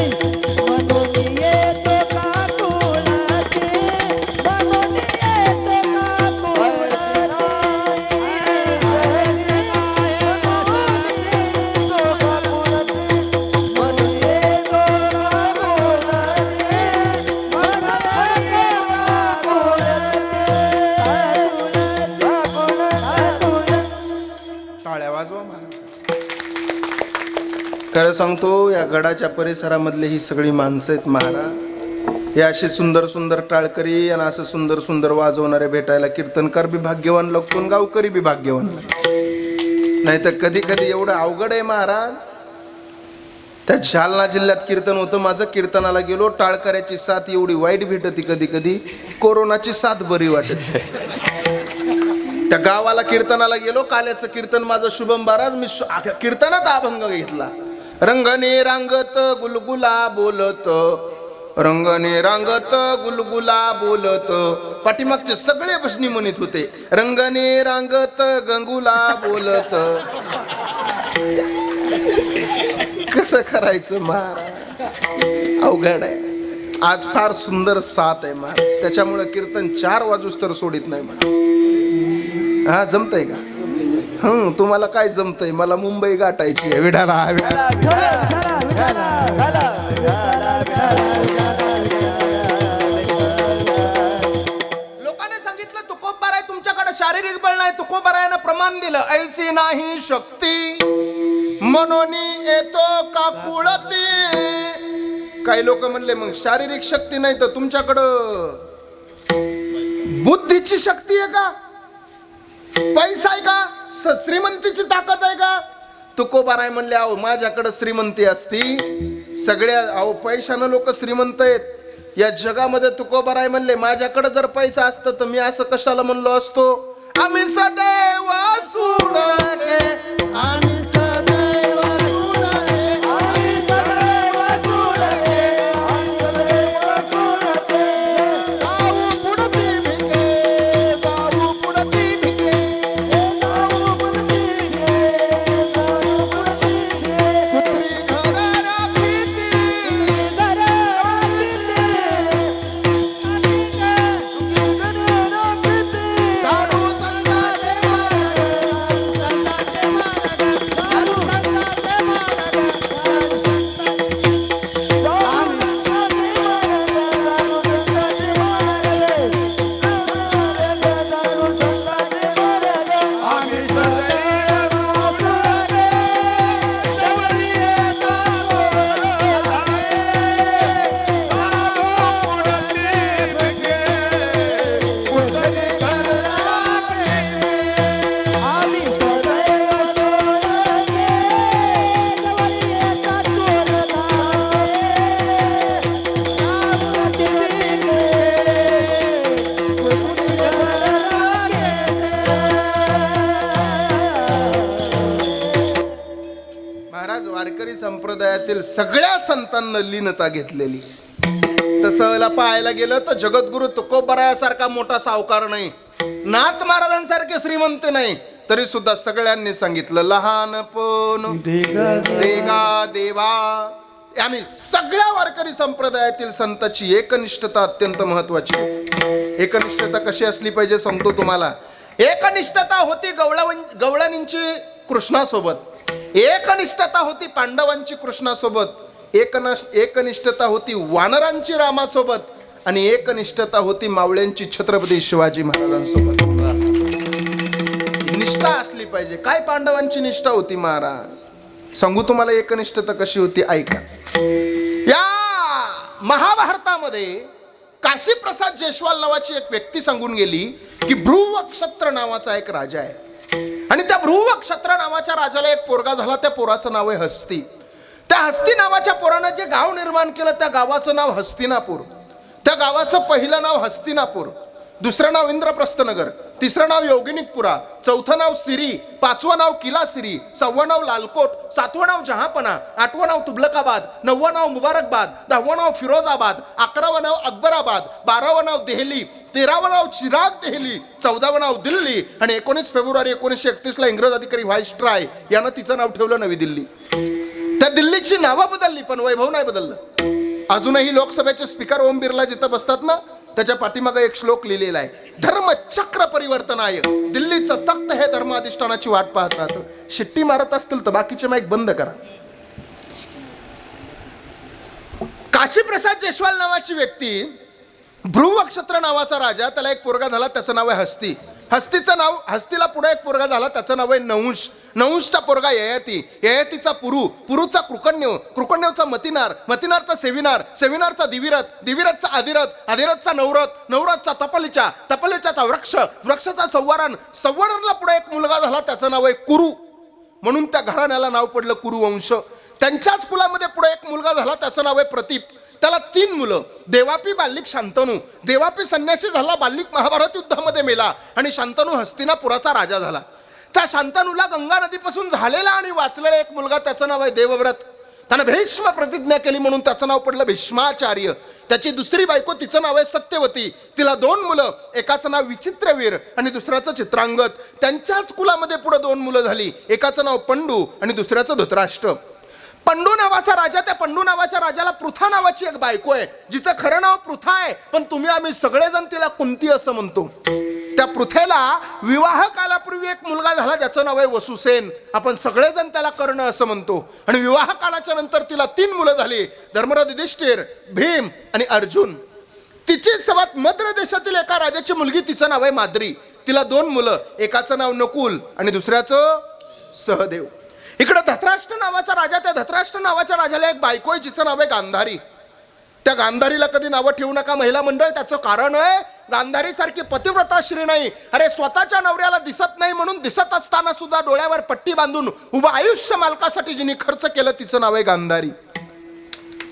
म्हणून येतो का कुळती, म्हणून येतो का टाळ्या वाजवा महाराज. खरं सांगतो, या गडाच्या परिसरामधले ही सगळी माणसं आहेत महाराज. हे असे सुंदर सुंदर टाळकरी आणि असं सुंदर सुंदर वाजवणारे भेटायला कीर्तनकार बी भाग्यवान लागतो आणि गावकरी बी भाग्यवान लागतो. नाही तर कधी कधी एवढं अवघड आहे महाराज. त्या जालना जिल्ह्यात कीर्तन होतं माझं. कीर्तनाला गेलो, टाळकऱ्याची साथ एवढी वाईट भेटती कधी कधी, कोरोनाची साथ बरी वाटत. त्या गावाला कीर्तनाला गेलो, काल्याचं कीर्तन माझं शुभम महाराज. मी कीर्तनात अभंग घेतला. रंगने रांगत गुलगुला बोलत, रंगने रांगत गुलगुला बोलत. पाठीमागचे सगळे भजनी म्हणत होते, रंगने रांगत गंगुला बोलत. कसं करायचं महाराज? अवघड आहे. आज फार सुंदर साथ आहे महाराज, त्याच्यामुळे कीर्तन 4 वाजूस तर सोडित नाही मला. हा जमतंय का? तुम्हाला काय जमतंय? मला मुंबई गाठायची आहे. विठाला लोकांनी सांगितलं तुकोबाराय तुमच्याकडे शारीरिक बळ नाही. तुकोबारायानं प्रमाण दिलं, ऐसी नाही शक्ती म्हणून येतो का कुळती. काही लोक म्हणले, मग शारीरिक शक्ती नाही तर तुमच्याकडं बुद्धीची शक्ती आहे का? पैसा आहे का? श्रीमंतीची ताकद आहे का? तुकोबाराय म्हणले, अहो माझ्याकडे श्रीमंती असती. सगळ्या अहो पैशानं लोक श्रीमंत आहेत या जगामध्ये. तुकोबाराय म्हणले, माझ्याकडे जर पैसा असता तर मी असं कशाला म्हणलो असतो, आम्ही सदैव सोडले, आम्ही सदैव सोडले, आम्ही सदैव सोडले, आम्ही सदैव सोडले. गाऊ पुढती भिके, गाऊ पुढती भिके, गाऊ पुढती भिके, गाऊ पुढती भिके. सुत्री घरा राखीती, घर राखीती, दारू संताचे वारकरी संप्रदायातील सगळ्या संतांना लीनता घेतलेली. तसं पाहायला गेलं तर जगद्गुरु तुकोबारायासारखा मोठा सावकार नाही, नाथ महाराजांसारखे श्रीमंत नाही, तरी सुद्धा सगळ्यांनी सांगितलं लहानपण देगा देवा. आणि सगळ्या वारकरी संप्रदायातील संतांची एकनिष्ठता अत्यंत महत्वाची आहे. एकनिष्ठता कशी असली पाहिजे सांगतो तुम्हाला. एकनिष्ठता होती गवळणींची कृष्णासोबत, एकनिष्ठता होती पांडवांची कृष्णासोबत, एकनिष्ठता होती वानरांची रामासोबत, आणि एकनिष्ठता होती मावळ्यांची छत्रपती शिवाजी महाराजांसोबत. निष्ठा असली पाहिजे. काय पांडवांची निष्ठा होती महाराज, सांगू तुम्हाला एकनिष्ठता कशी होती, ऐका. या महाभारतामध्ये काशीप्रसाद जयस्वाल नावाची एक व्यक्ती सांगून गेली की भ्रुवक्षत्र नावाचा एक राजा आहे, आणि त्या भ्रुवक्षत्र नावाच्या राजाला एक पोरगा झाला. त्या पोराचं नाव आहे हस्ती. त्या हस्ती नावाच्या पोरानं जे गाव निर्माण केलं त्या गावाचं नाव हस्तिनापूर. त्या गावाचं पहिलं नाव हस्तिनापूर, दुसरं नाव इंद्रप्रस्थनगर, तिसरं नाव योगिनिकपुरा, चौथं नाव सिरी, पाचवं नाव किलासिरी, सहावं नाव लालकोट, सातवं नाव जहापना, आठवं नाव तुबलकाबाद, नववं नाव मुबारकबाद, दहावं नाव फिरोजाबाद, 11वं नाव अकबराबाद, 12वं नाव देहली, 13वं नाव चिराग देहली, 14वं नाव दिल्ली, आणि 19 फेब्रुवारी 1931 इंग्रज अधिकारी व्हाईसराय यानं तिचं नाव ठेवलं नवी दिल्ली. त्या दिल्लीची नावं बदलली पण वैभव नाही बदललं. अजूनही लोकसभेचे स्पीकर ओम बिर्ला जिथं बसतात ना, त्याच्या पाठीमागे एक श्लोक लिहिलेला आहे, धर्मचक्र परिवर्तनाय. दिल्लीचं तख्त हे धर्म अधिष्ठानाची वाट पाहत राहतं. शिट्टी मारत असतील तर बाकीचे माईक बंद करा. काशीप्रसाद जयस्वाल नावाची व्यक्ती, भ्रुवक्षत्र नावाचा राजा, त्याला एक पोरगा झाला, त्याचं नाव आहे हस्ती. हस्तीला पुढे एक पोरगा झाला, त्याचं नाव आहे नहुष. नहुषचा पोरगा ययाती, ययातीचा पुरू, पुरूचा कृकण्यव, कृकण्यवचा मतिनार, मतिनारचा सेविनार, सेविनारचा दिविरथ, दिविरथचा अधिरथ, अधिरथचा नवरथ, नवरथचा तपलीचा, तपलीचा वृक्ष, वृक्षाचा संवारण, संवारला पुढे एक मुलगा झाला, त्याचं नाव आहे कुरु. म्हणून त्या घराण्याला नाव पडलं कुरुवंश. त्यांच्याच कुलामध्ये पुढे एक मुलगा झाला, त्याचं नाव आहे प्रतीप. त्याला 3 मुलं, देवापी, बाल्लिक, शांतनू. देवापी संन्यासी झाला, बाल्लिक महाभारत युद्धामध्ये मेला, आणि शांतनू हस्तिनापुराचा राजा झाला. त्या शांतनूला गंगा नदीपासून झालेला आणि वाचलेला एक मुलगा, त्याचं नाव आहे देवव्रत. त्यानं भीष्म प्रतिज्ञा केली म्हणून त्याचं नाव पडलं भीष्माचार्य. त्याची दुसरी बायको, तिचं नाव आहे सत्यवती. तिला 2 मुलं, एकाचं नाव विचित्रवीर आणि दुसऱ्याचं चित्रांगत. त्यांच्याच कुलामध्ये पुढे 2 मुलं झाली, एकाचं नाव पंडू आणि दुसऱ्याचं धृतराष्ट्र. पंडू नावाचा राजा, त्या पंडू नावाच्या राजाला पृथा नावाची एक बायको आहे, जिचं खरं नाव पृथा आहे, पण तुम्ही आम्ही सगळेजण तिला कुंती असं म्हणतो. त्या पृथेला विवाह कालापूर्वी एक मुलगा झाला, ज्याचं नाव आहे वसुसेन. आपण सगळेजण त्याला कर्ण असं म्हणतो. आणि विवाह कालाच्या नंतर तिला 3 मुलं झाली, धर्मराज युधिष्ठिर, भीम आणि अर्जुन. तिची सवत मद्र देशातील एका राजाची मुलगी, तिचं नाव आहे माद्री. तिला 2 मुलं, एकाचं नाव नकुल आणि दुसऱ्याचं सहदेव. इकडे धृतराष्ट्र नावाचा राजा, त्या धृतराष्ट्र नावाच्या राजाला एक बायको आहे, जिचं नाव आहे गांधारी. त्या गांधारीला कधी नावं ठेवू नका महिला मंडळ. त्याचं कारण आहे, गांधारी सारखी पतिव्रता श्री नाही. अरे स्वतःच्या नवऱ्याला दिसत नाही म्हणून दिसत असताना सुद्धा डोळ्यावर पट्टी बांधून उभं आयुष्य मालकासाठी जिने खर्च केलं, तिचं नाव आहे गांधारी.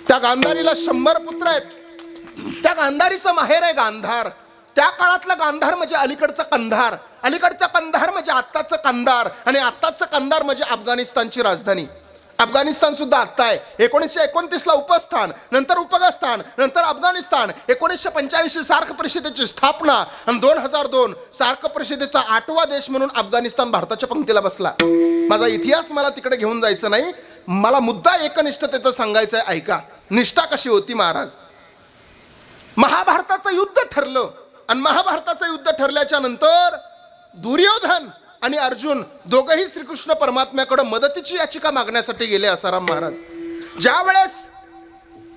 त्या गांधारीला 100 पुत्र आहेत. त्या गांधारीचं माहेर आहे गांधार. त्या काळातलं गांधार म्हणजे अलीकडचं कंधार, अलीकडचं कंधार म्हणजे आत्ताचं कंदार, आणि आत्ताचं कंदार म्हणजे अफगाणिस्तानची राजधानी. अफगाणिस्तान सुद्धा आत्ता आहे. 1929ला उपस्थान, नंतर उपस्थान, नंतर अफगाणिस्तान. 1985 सार्क परिषदेची स्थापना, आणि 2002 सार्क परिषदेचा 8वा देश म्हणून अफगाणिस्तान भारताच्या पंक्तीला बसला. माझा इतिहास मला तिकडे घेऊन जायचं नाही, मला मुद्दा एकनिष्ठतेचा सांगायचं आहे. ऐका, निष्ठा कशी होती महाराज. महाभारताचं युद्ध ठरलं, आणि महाभारताचं युद्ध ठरल्याच्या नंतर दुर्योधन आणि अर्जुन दोघंही श्रीकृष्ण परमात्म्याकडे मदतीची याचिका मागण्यासाठी गेले. असाराम महाराज, ज्या वेळेस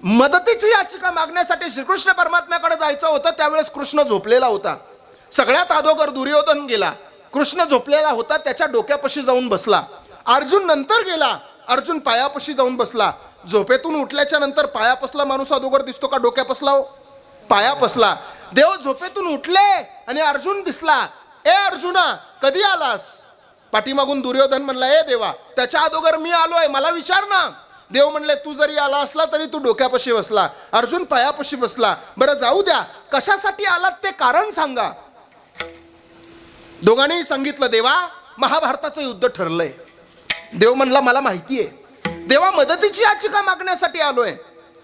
मदतीची याचिका मागण्यासाठी श्रीकृष्ण परमात्म्याकडे जायचं होतं, त्यावेळेस कृष्ण झोपलेला होता. सगळ्यात अगोदर दुर्योधन गेला, कृष्ण झोपलेला होता, त्याच्या डोक्यापाशी जाऊन बसला. अर्जुन नंतर गेला, अर्जुन पायापाशी जाऊन बसला. झोपेतून उठल्याच्या नंतर पायापसला माणूस अगोदर दिसतो का डोक्यापसला? हो, पायापसला. देव झोपेतून उठले आणि अर्जुन दिसला. ए अर्जुना, कधी आलास? पाठीमागून दुर्योधन म्हणला, ए देवा, त्याच्या अगोदर मी आलोय, मला विचार ना. देव म्हणले, तू जरी आला असला तरी तू डोक्यापाशी बसला. अर्जुन पायापाशी बसला. बरं जाऊ द्या, कशासाठी आलात ते कारण सांगा. दोघांनीही सांगितलं, देवा महाभारताचं युद्ध ठरलंय. देव म्हणला, मला माहिती आहे. देवा मदतीची याचिका मागण्यासाठी आलोय.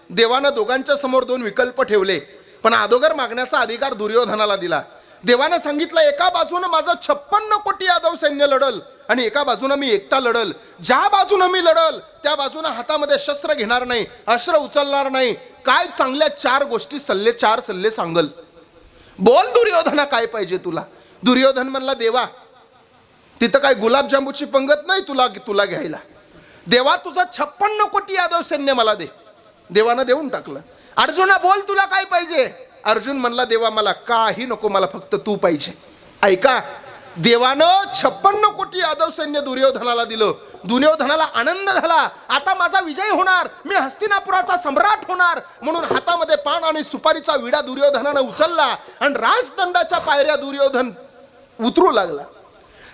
देवानं दोघांच्या समोर 2 विकल्प ठेवले, पण अगोदर मागण्याचा अधिकार दुर्योधनाला दिला. देवानं सांगितलं एका बाजूनं माझं 56 कोटी यादव सैन्य लढल आणि एका बाजूनं मी एकटा लढल. ज्या बाजूनं मी लढल त्या बाजूनं हातामध्ये शस्त्र घेणार नाही, अस्त्र उचलणार नाही. काय चांगल्या 4 गोष्टी 4 सल्ले सांगल. बोल दुर्योधना काय पाहिजे तुला. दुर्योधन म्हणला देवा तिथं काय गुलाबजांबूची पंगत नाही तुला घ्यायला. देवा तुझं 56 कोटी यादव सैन्य मला दे. देवानं देऊन टाकलं. अर्जुना बोल तुला काय पाहिजे. अर्जुन म्हणला देवा मला काही नको, मला फक्त तू पाहिजे. ऐका, देवानं 56 कोटी यादव सैन्य दुर्योधनाला दिलं. दुर्योधनाला आनंद झाला, आता माझा विजय होणार, मी हस्तिनापुराचा सम्राट होणार. म्हणून हातामध्ये पान आणि सुपारीचा विडा दुर्योधनानं उचलला आणि राजदंडाच्या पायऱ्या दुर्योधन उतरू लागला.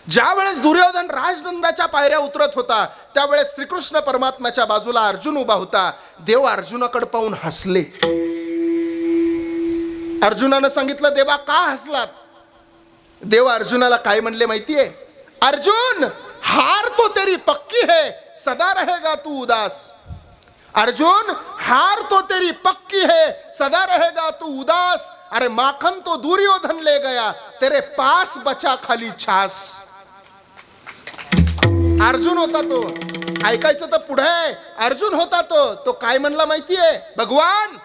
ज्या वेळेस दुर्योधन राजदंडाच्या पायऱ्या उतरत होता त्यावेळेस श्रीकृष्ण परमात्म्याच्या बाजूला अर्जुन उभा होता. देव अर्जुनाकडे पाहून हसले. अर्जुनानं सांगितलं देवा का हसलात. देव अर्जुनाला काय म्हणले माहितीये. अर्जुन हार तो तेरी पक्की है, सदा रहेगा तू उदास. अर्जुन हार तो तेरी पक्की है, सदा रहेगा तू उदास. अरे माखन तो दुर्योधन ले गया, तेरे पास बचा खाली छास. अर्जुन होता तो. ऐकायचं तर पुढे. अर्जुन होता तो काय म्हणला माहितीये. भगवान,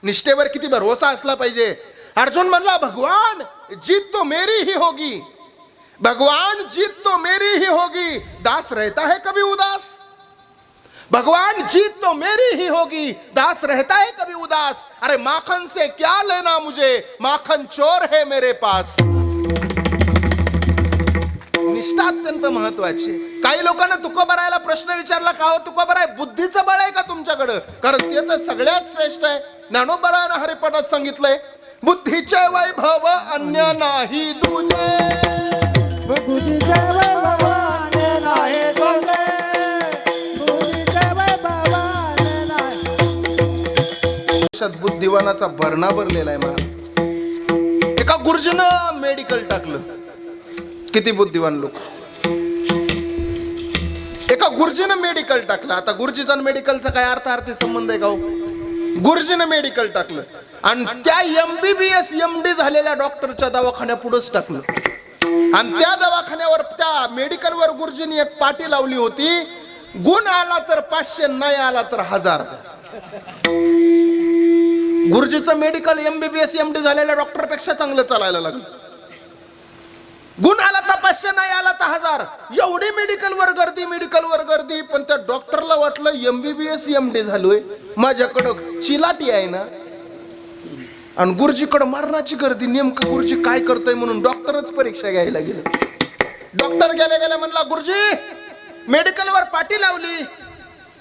निष्ठेवर किती भरोसा असला पाहिजे. अर्जुन म्हणला भगवान जीत तो मेरी ही होगी, भगवान जीत तो मेरी ही होगी, दास रहता है कभी उदास. भगवान जीत तो मेरी ही होगी, दास रहता है कभी उदास. अरे माखन से क्या लेना मुझे, माखन चोर है मेरे पास. निष्ठा अत्यंत महत्वाची. काही लोकांना तुकोबा राहायला प्रश्न विचारला का हो तुकोबा राय बुद्धीचं बळ आहे का तुमच्याकडं. कारण ते तर सगळ्यात श्रेष्ठ आहे. ज्ञानोबरानं हरिपाठात सांगितलंय बुद्धीचे वैभव अन्य नाही तुझे, बुद्धीचे वैभव अन्य नाही तुझे, बुद्धीचे वैभव अन्य नाही. बुद्धिवानाचा भरणा भरलेला आहे महाराज. एका गुरुजीनं मेडिकल टाकलं. किती बुद्धिवान लोक. एका गुरुजीनं मेडिकल टाकलं. आता गुरुजीचा आणि मेडिकलचा काय अर्थार्थी संबंध आहे का हो. गुरुजीनं मेडिकल टाकलं आणि त्या MBBS MD झालेल्या डॉक्टरच्या दवाखान्या पुढेच टाकलं. आणि त्या दवाखान्यावर त्या मेडिकलवर गुरुजींनी एक पाटी लावली होती, गुण आला तर 500, नाही आला तर 1000. गुरुजीचं मेडिकल MBBS MD झालेल्या डॉक्टरपेक्षा चांगलं चालायला लागलं. गुण आला तर 500, नाही आला तर 1000. एवढी मेडिकलवर गर्दी. पण त्या डॉक्टरला वाटलं MBBS MD झालोय, माझ्याकडं चिलाटी आहे ना. आणि गुरुजीकडे मरणाची गर्दी. नेमकं गुरुजी काय करतोय म्हणून डॉक्टरच परीक्षा घ्यायला गेले. डॉक्टर गेले म्हणला गुरुजी मेडिकलवर पाटी लावली,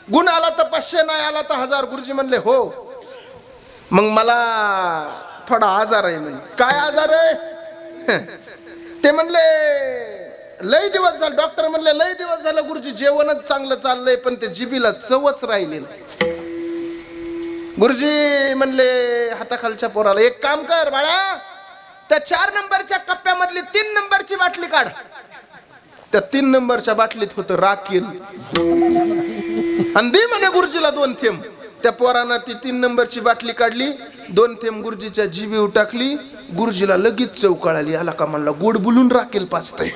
गुण आला तर 500, नाही आला तर 1000. गुरुजी म्हणले हो. मग मला थोडा आजार आहे. म्हणजे काय आजार आहे. ते म्हणले लय दिवस झाले. डॉक्टर म्हणले लय दिवस झालं गुरुजी जेवणच चांगलं चाललंय पण ते जिबीला चवच राहिली नाही. गुरुजी म्हणले हाताखालच्या पोराला एक काम कर बाळा, त्या 4 नंबरच्या कप्प्यामधली 3 नंबरची बाटली काढ. त्या 3 नंबरच्या बाटलीत होतं राखेल. आणि दे म्हणे गुरुजीला 2 थेंब. त्या पोरानं ती 3 नंबरची बाटली काढली, 2 थेंब गुरुजीच्या जिभेवर टाकली. गुरुजीला लगेच चव कळाली. आला का म्हणला गोड बोलून राखेल पाचतय.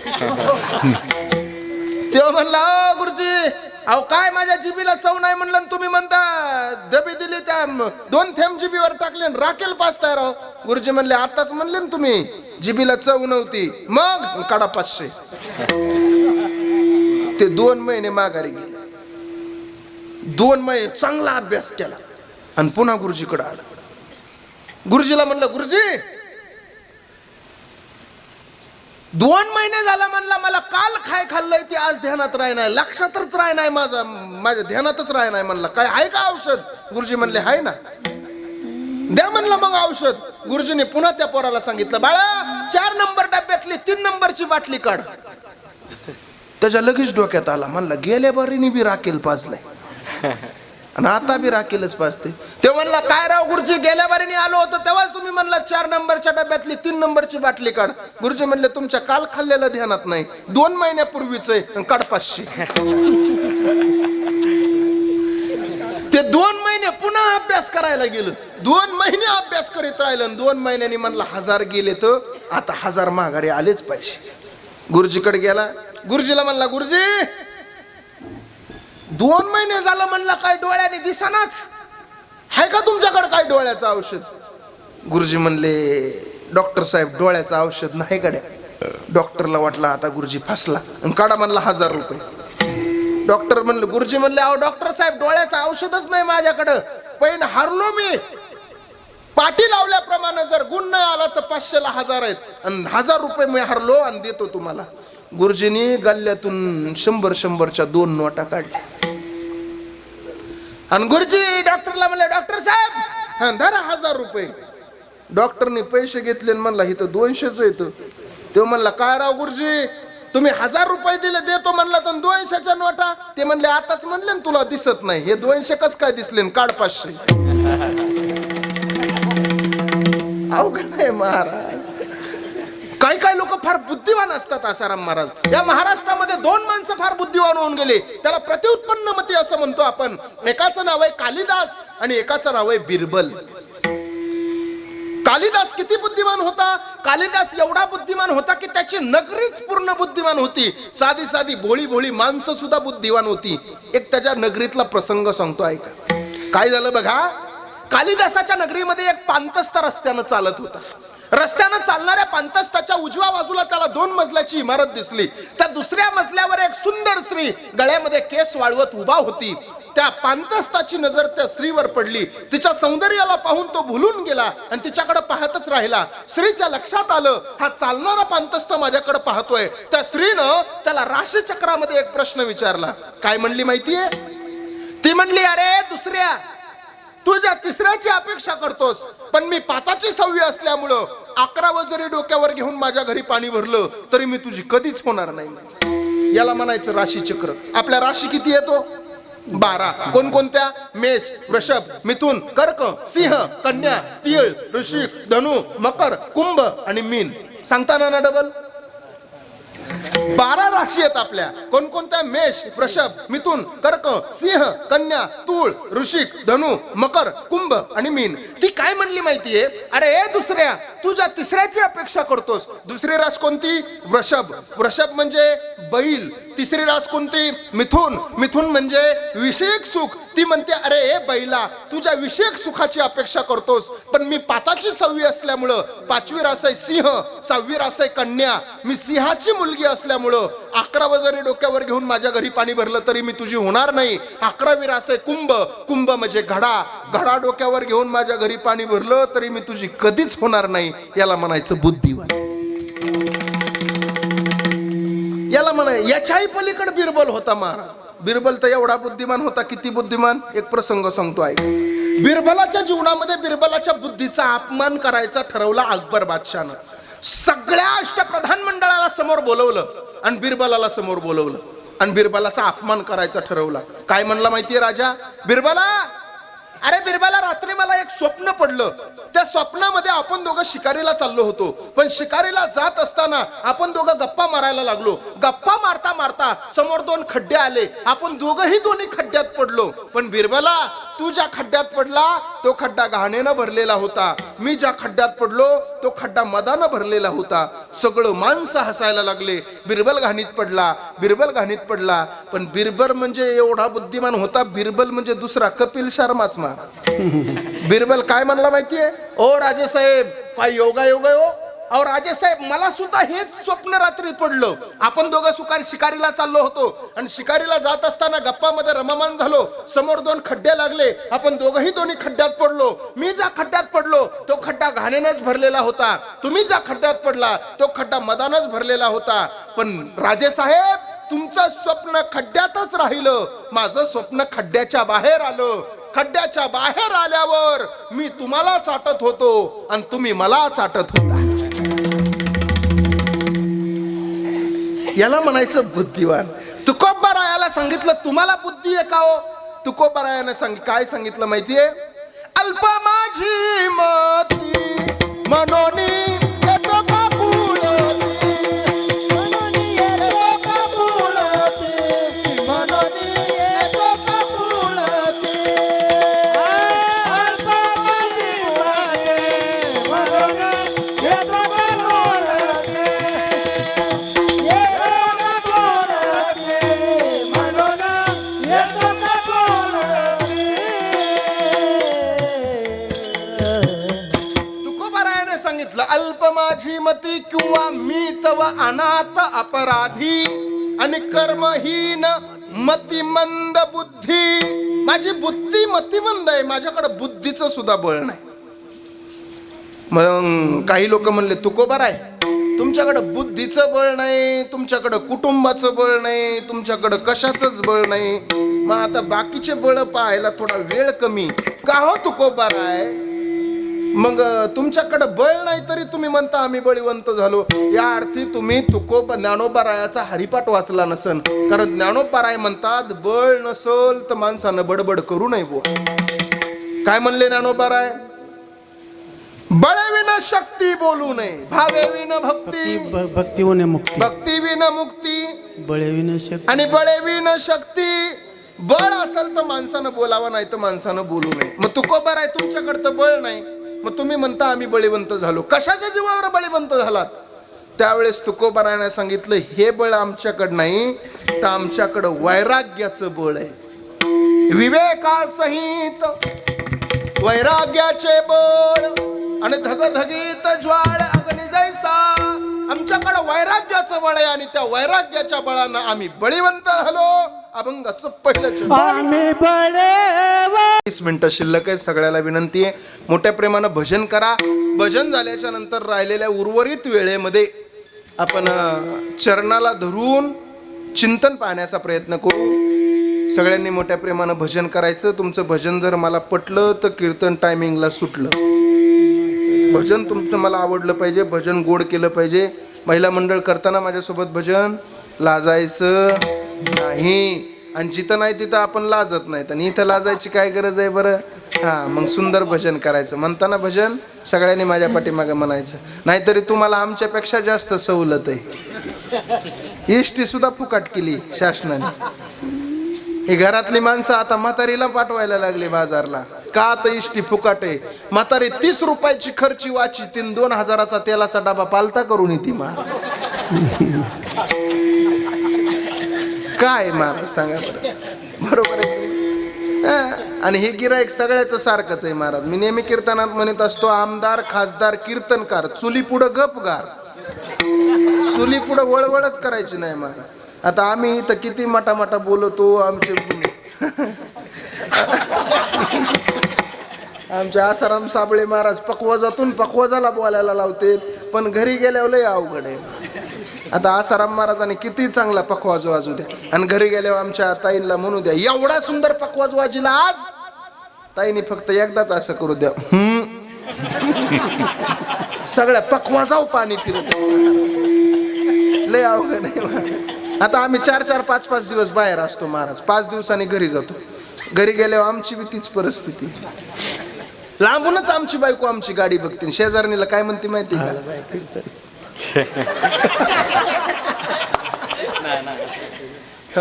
तेव्हा म्हणला गुरुजी अहो काय माझ्या जिबीला चव नाही म्हणलं, तुम्ही म्हणता डबी दिली त्या 2 थेंब जिबीवर टाकले राखेल पाचताय राव. गुरुजी म्हणले आताच म्हणले ना तुम्ही जिबीला चव नव्हती. मग काढा 500. ते 2 महिने माघारी गेले. 2 महिने चांगला अभ्यास केला आणि पुन्हा गुरुजीकडे आला. गुरुजीला म्हणलं गुरुजी 2 महिने झाला म्हणला मला काल काय खाल्लंय ते आज ध्यानात राह नाही, लक्षातच राह नाही, माझ्या ध्यानातच राह नाही. म्हणला काय आहे का औषध. गुरुजी म्हणले हाय ना, द्या म्हणलं मग औषध. गुरुजीने पुन्हा त्या पोराला सांगितलं बाळा 4 नंबर डब्यातली 3 नंबरची बाटली काढ. त्याच्या लगेच डोक्यात आला. म्हणला गेल्या बारीने बी राखेल पाजलाय आणि आता बी राखेलच पाजते. ते म्हणला काय राव गुरुजी गेल्या बारीने आलो होतो तेव्हाच तुम्ही म्हणला 4 नंबरच्या डब्यातली 3 नंबरची बाटली काढ. गुरुजी म्हणले तुमच्या काल खाल्लेलं ध्यानात नाही, 2 महिन्यापूर्वीच आहे, काढ 500. ते 2 महिने पुन्हा अभ्यास करायला गेलं. 2 महिने अभ्यास करीत राहिलं. 2 महिन्यांनी म्हणला 1000 गेले तर आता 1000 माघारी आलेच पाहिजे. गुरुजीकडे गेला. गुरुजीला म्हणला, गुरुजी 2 महिने झालं म्हणला काय डोळ्याने दिसनाच, हाय का तुमच्याकडे काय डोळ्याचं औषध? गुरुजी म्हणले, डॉक्टर साहेब डोळ्याचं औषध नाही गड्या. डॉक्टरला वाटला आता गुरुजी फसला. काढा म्हणला 1000 रुपये. डॉक्टर म्हणले, गुरुजी म्हणले, अहो डॉक्टर साहेब डोळ्याचं औषधच नाही माझ्याकडं, पण हारलो मी. पाठी लावल्याप्रमाणे जर गुण नाही आला तर 500 ला 1000 आहेत, आणि 1000 रुपये मी हारलो आणि देतो तुम्हाला. गुरुजींनी गल्ल्यातून 100-100च्या 2 नोटा काढल्या. आणि गुरुजी डॉक्टरला म्हणले, डॉक्टर साहेब धरा 1000 रुपये. डॉक्टरने पैसे घेतले आणि म्हणला इथं 200च येतं. तो म्हणला, काय राव गुरुजी तुम्ही 1000 रुपये दिले देतो म्हणला तर 200च्या नोटा? ते म्हणले, आताच म्हणले ना तुला दिसत नाही, हे 200 कस काय दिसले, काढ 500. अवघड आहे महाराज. काही लोक फार बुद्धिवान असतात. आसाराम महाराज या महाराष्ट्रामध्ये 2 माणसं फार बुद्धिवान होऊन गेले. त्याला प्रतिउत्पन्नमती असं म्हणतो आपण. एकाचं नाव आहे कालिदास आणि एकाचं नाव आहे बिरबल. कालिदास किती बुद्धिमान होता? कालिदास एवढा बुद्धिमान होता की त्याची नगरीच पूर्ण बुद्धिमान होती. साधी साधी भोळी भोळी माणसं सुद्धा बुद्धिवान होती. एक त्याच्या नगरीतला प्रसंग सांगतो ऐका. काय झालं बघा. कालिदासाच्या नगरीमध्ये एक पांतस्थ रस्त्यानं चालत होता. रस्त्यानं चालणाऱ्या पांतस्थाच्या उजव्या बाजूला त्याला 2 मजल्याची इमारत दिसली. त्या दुसऱ्या मजल्यावर एक सुंदर स्त्री गळ्यामध्ये केस वाळवत उभा होती. त्या पांतस्थाची नजर त्या स्त्रीवर पडली. तिच्या सौंदर्याला पाहून तो भुलून गेला आणि तिच्याकडे पाहतच राहिला. स्त्रीच्या लक्षात आलं हा चालणारा पांतस्थ माझ्याकडे पाहतोय. त्या स्त्रीनं त्याला राशीचक्रामध्ये एक प्रश्न विचारला. काय म्हणली माहितीये? ती म्हणली, अरे दुसऱ्या तुझ्या 3ऱ्याची अपेक्षा करतोस, पण मी 5ची 6वी असल्यामुळं 11व जरी डोक्यावर घेऊन माझ्या घरी पाणी भरलं तरी मी तुझी कधीच होणार नाही. याला म्हणायचं राशीचक्र. आपल्या राशी किती येतो? 12. कोणकोणत्या? मेष, वृषभ, मिथुन, कर्क, सिंह, कन्या, तीळ, वृश्चिक, धनु, मकर, कुंभ आणि मीन. सांगता ना डबल? 12 राशी आहेत आपल्या. कोणकोणत्या? मेष, वृषभ, मिथुन, कर्क, सिंह, कन्या, तूळ, वृश्चिक, धनु, मकर, कुंभ आणि मीन. ती काय म्हणली माहितीये? अरे दुसऱ्या तुझ्या 3ऱ्याची अपेक्षा करतोस. दुसरी रास कोणती? वृषभ. वृषभ म्हणजे बैल. 3री रास कोणती? मिथुन. मिथुन म्हणजे विषयक सुख. ती म्हणते, अरे बैला तुझ्या विषयक सुखाची अपेक्षा करतोस, पण मी 5ची 6वी असल्यामुळं 5वी रास आहे सिंह, 6वी रास आहे कन्या. मी सिंहाची मुलगी असल्यामुळं 11व जरी डोक्यावर घेऊन माझ्या घरी पाणी भरलं तरी मी तुझी होणार नाही. 11वी रास आहे कुंभ. कुंभ म्हणजे घडा. घडा डोक्यावर घेऊन माझ्या घरी पाणी भरलं तरी मी तुझी कधीच होणार नाही. याला म्हणायचं बुद्धिवान. याला म्हणाय. याच्याही पलीकडे बिरबल होता महाराज. बिरबल तर एवढा बुद्धिमान होता. किती बुद्धिमान? एक प्रसंग सांगतो ऐक. बिरबलाच्या जीवनामध्ये बिरबलाच्या बुद्धीचा अपमान करायचा ठरवला अकबर बादशाहनं. सगळ्या अष्टप्रधान मंडळाला समोर बोलवलं आणि बिरबलाला समोर बोलवलं आणि बिरबलाचा अपमान करायचा ठरवला. काय म्हणला माहितीये राजा? बिरबला, अरे बिरबला रात्री मला एक स्वप्न पडलं. त्या स्वप्नामध्ये आपण दोघं शिकारीला चाललो होतो, पण शिकारीला जात असताना आपण दोघं गप्पा मारायला लागलो. गप्पा मारता मारता समोर 2 खड्डे आले. आपण दोघंही दोन्ही खड्ड्यात पडलो. पण बिरबला तू ज्या खड्ड्यात पडला तो खड्डा घाणेनं भरलेला होता. मी ज्या खड्ड्यात पडलो तो खड्डा मदानं भरलेला होता. सगळं माणसं हसायला लागले. बिरबल घाणीत पडला, बिरबल घाणीत पडला. पण बिरबल म्हणजे एवढा बुद्धिमान होता. बिरबल म्हणजे दुसरा कपिल शर्माच महाराज. बिरबल काय म्हणला माहितीये? ओ राजेसाहेब काय योगा योगा हो. अहो राजेसाहेब मला सुद्धा हेच स्वप्न रात्री पडलं. आपण दोघं शिकारीला चाललो होतो आणि शिकारीला जात असताना गप्पामध्ये रममान झालो. समोर 2 खड्डे लागले. आपण दोन्ही खड्ड्यात पडलो. मी ज्या खड्ड्यात पडलो तो खड्डा घाणेनंच भरलेला होता. तुम्ही ज्या खड्ड्यात पडला तो खड्डा मदानच भरलेला होता. पण राजेसाहेब तुमचं स्वप्न खड्ड्यातच राहिलं, माझं स्वप्न खड्ड्याच्या बाहेर आलं. खड्ड्याच्या बाहेर आल्यावर मी तुम्हाला चाटत होतो आणि तुम्ही मला चाटत होता. याला म्हणायचं बुद्धिवान. तुकोबारायाला सांगितलं तुम्हाला बुद्धी आहे का हो? तुकोबारायाने काय सांगितलं माहितीये? अल्प माझी मती मनोनी येतो का फुलती, मनोनी येतो का फुलती, मनोनी येतो का फुलती. सांगितलं, अल्प माझी मती किंवा मी तव अनाथ अपराधी आणि कर्महीन मतिमंद बुद्धी. माझी बुद्धी मतिमंद आहे, माझ्याकडे बुद्धीचं सुद्धा बळ नाही. मग काही लोक म्हणले तुकोबार आहे, तुमच्याकडं बुद्धीचं बळ नाही, तुमच्याकडं कुटुंबाचं बळ नाही, तुमच्याकडं कशाचंच बळ नाही, मग आता बाकीचे बळ पाहायला थोडा वेळ कमी का हो तुकोबार आहे? मग तुमच्याकडं बळ नाही तरी तुम्ही म्हणता आम्ही बळीवंत झालो, या अर्थी तुम्ही ज्ञानोबारायाचा हरिपाठ वाचला नसन. कारण ज्ञानोबाराय म्हणतात बळ नसल तर माणसानं बडबड करू नये बुवा. काय म्हणले ज्ञानोबाराय? बळविन शक्ती बोलू नये, भावेविन भक्ती, भक्तीविन मुक्ती, भक्तीविन मुक्ती, बळविन शक्ती आणि बळविन शक्ती. बळ असेल तर माणसानं बोलावं, नाही तर माणसानं बोलू नये. मग तुकोबार आहे, तुमच्याकडे तर बळ नाही, मग तुम्ही म्हणता आम्ही बळीवंत झालो. कशाच्या जीवावर बळीवंत झालात? त्यावेळेस तुकोबाराने सांगितलं, हे बळ आमच्याकडं नाही तर आमच्याकडं वैराग्याचं बळ आहे. विवेकासहित वैराग्याचे बळ आणि धगधगीत ज्वाळ अग्नी जैसा. आमच्याकडे वैराग्याचं बळ आहे आणि त्या वैराग्याच्या बळानं आम्ही बळीवंत झालो. अभंगाचं पहिलं आम्ही बळे. 20 मिनिटं शिल्लक आहेत. सगळ्याला विनंती आहे, मोठ्या प्रेमानं भजन करा. भजन झाल्याच्या नंतर राहिलेल्या उर्वरित वेळेमध्ये आपण चरणाला धरून चिंतन पाहण्याचा प्रयत्न करू. सगळ्यांनी मोठ्या प्रेमानं भजन करायचं. तुमचं भजन जर मला पटलं तर कीर्तन टायमिंगला सुटलं. भजन तुमचं मला आवडलं पाहिजे, भजन गोड केलं पाहिजे. महिला मंडळ करताना माझ्यासोबत भजन लाजायचं नाही. आणि जिथं नाही तिथं आपण लाजत नाही, आणि इथं लाजायची काय गरज आहे बरं? हां, मग सुंदर भजन करायचं. म्हणताना भजन सगळ्यांनी माझ्या पाठीमागे म्हणायचं. नाहीतरी तुम्हाला आमच्यापेक्षा जास्त सवलत आहे. एसटी सुद्धा फुकट केली शासनाने. ही घरातली माणसं आता म्हातारीला पाठवायला लागली बाजारला. का तर इष्टी फुकाट आहे. म्हातारी 30 रुपयाची खर्ची वाची, 2,000चा तेलाचा डबा पालता करून येते मा. काय महाराज सांगा बरं, बरोबर आहे? आणि हे गिराईक सगळ्याच सारखंच आहे महाराज. मी नेहमी कीर्तनात म्हणत असतो, आमदार खासदार कीर्तनकार चुली पुढं गपगार, चुली पुढं वळवळच करायची नाही महाराज. आता आम्ही इथं किती मटामटा बोलतो. आमचे आसाराम साबळे महाराज पकवाजातून पकवाजाला बोलायला लावते, पण घरी गेल्यावर लय अवघड आहे. आता आसाराम महाराजांनी किती चांगला पकवाज वाजू द्या, आणि घरी गेल्यावर आमच्या ताईंना म्हणू द्या एवढा सुंदर पकवाज वाजिला आज. ताईंनी फक्त एकदाच असं करू द्या, सगळ्या पकवाजाव पाणी फिरत. लय अवघड आहे. आता आम्ही 4-4, 5-5 दिवस बाहेर असतो महाराज. 5 दिवसांनी घरी जातो. घरी गेल्यावर आमची बी तीच परिस्थिती. लांबूनच आमची बायको आमची गाडी बघते. शेजारणीला काय म्हणते माहिती का?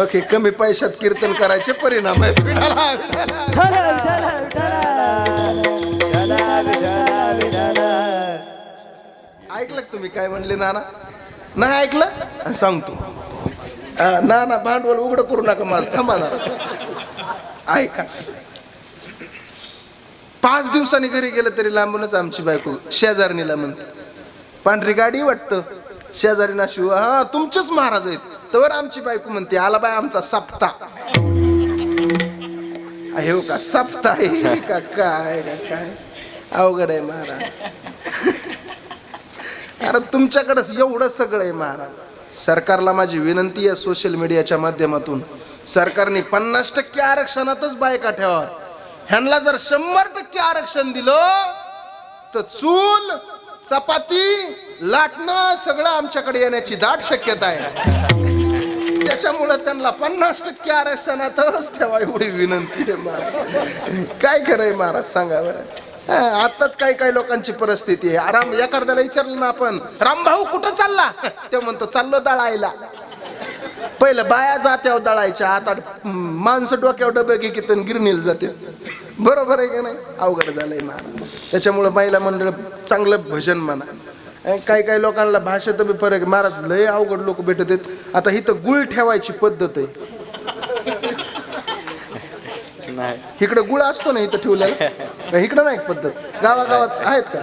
ओके, कमी पैशात कीर्तन करायचे परिणाम आहेत. ऐकलं तुम्ही काय म्हणले नाना? नाही ऐकलं? सांगतो ना, भांडवल उघडं करू नका माझं, थांबा ना. ऐका, 5 दिवसांनी घरी गेलं तरी लांबूनच आमची बायको शेजारणीला म्हणते, पांढरी गाडी वाटतं शेजारीना शिव. हा, तुमचेच महाराज आहेत. तर आमची बायको म्हणते, आला बाय आमचा सप्ता आहे. हो का, सप्ता आहे का काय? काय अवघड आहे महाराज. अरे तुमच्याकडेच एवढं सगळं आहे महाराज. सरकारला माझी विनंती आहे, सोशल मीडियाच्या माध्यमातून सरकारने 50% आरक्षणातच बायका ठेवा. ह्यांना जर 100% आरक्षण दिलं तर चूल चपाती लाटणं सगळं आमच्याकडे येण्याची दाट शक्यता आहे. त्याच्यामुळे त्यांना 50% आरक्षणातच ठेवा एवढी विनंती आहे महाराज. काय खरंय महाराज सांगा बरं. आताच काही लोकांची परिस्थिती आहे. आराम एखाद्याला विचारलं ना आपण, रामभाऊ कुठं चालला? ते म्हणतो चाललो दळायला. पहिलं बाया जात्यावर दळायच्या, आता माणसं डोक्यावर डबे घेत गिरणीला जाते. बरोबर आहे का नाही? अवघड झालंय महाराज. त्याच्यामुळं महिला मंडळ चांगलं भजन म्हणा. काही लोकांना भाषेत बी फरक महाराज. लय अवघड लोक भेटत आहेत. आता इथं गुळ ठेवायची पद्धत आहे. इकडे गुळ असतो ना इथं ठेवलेला, इकडं नाही पद्धत. गावागावात आहेत का?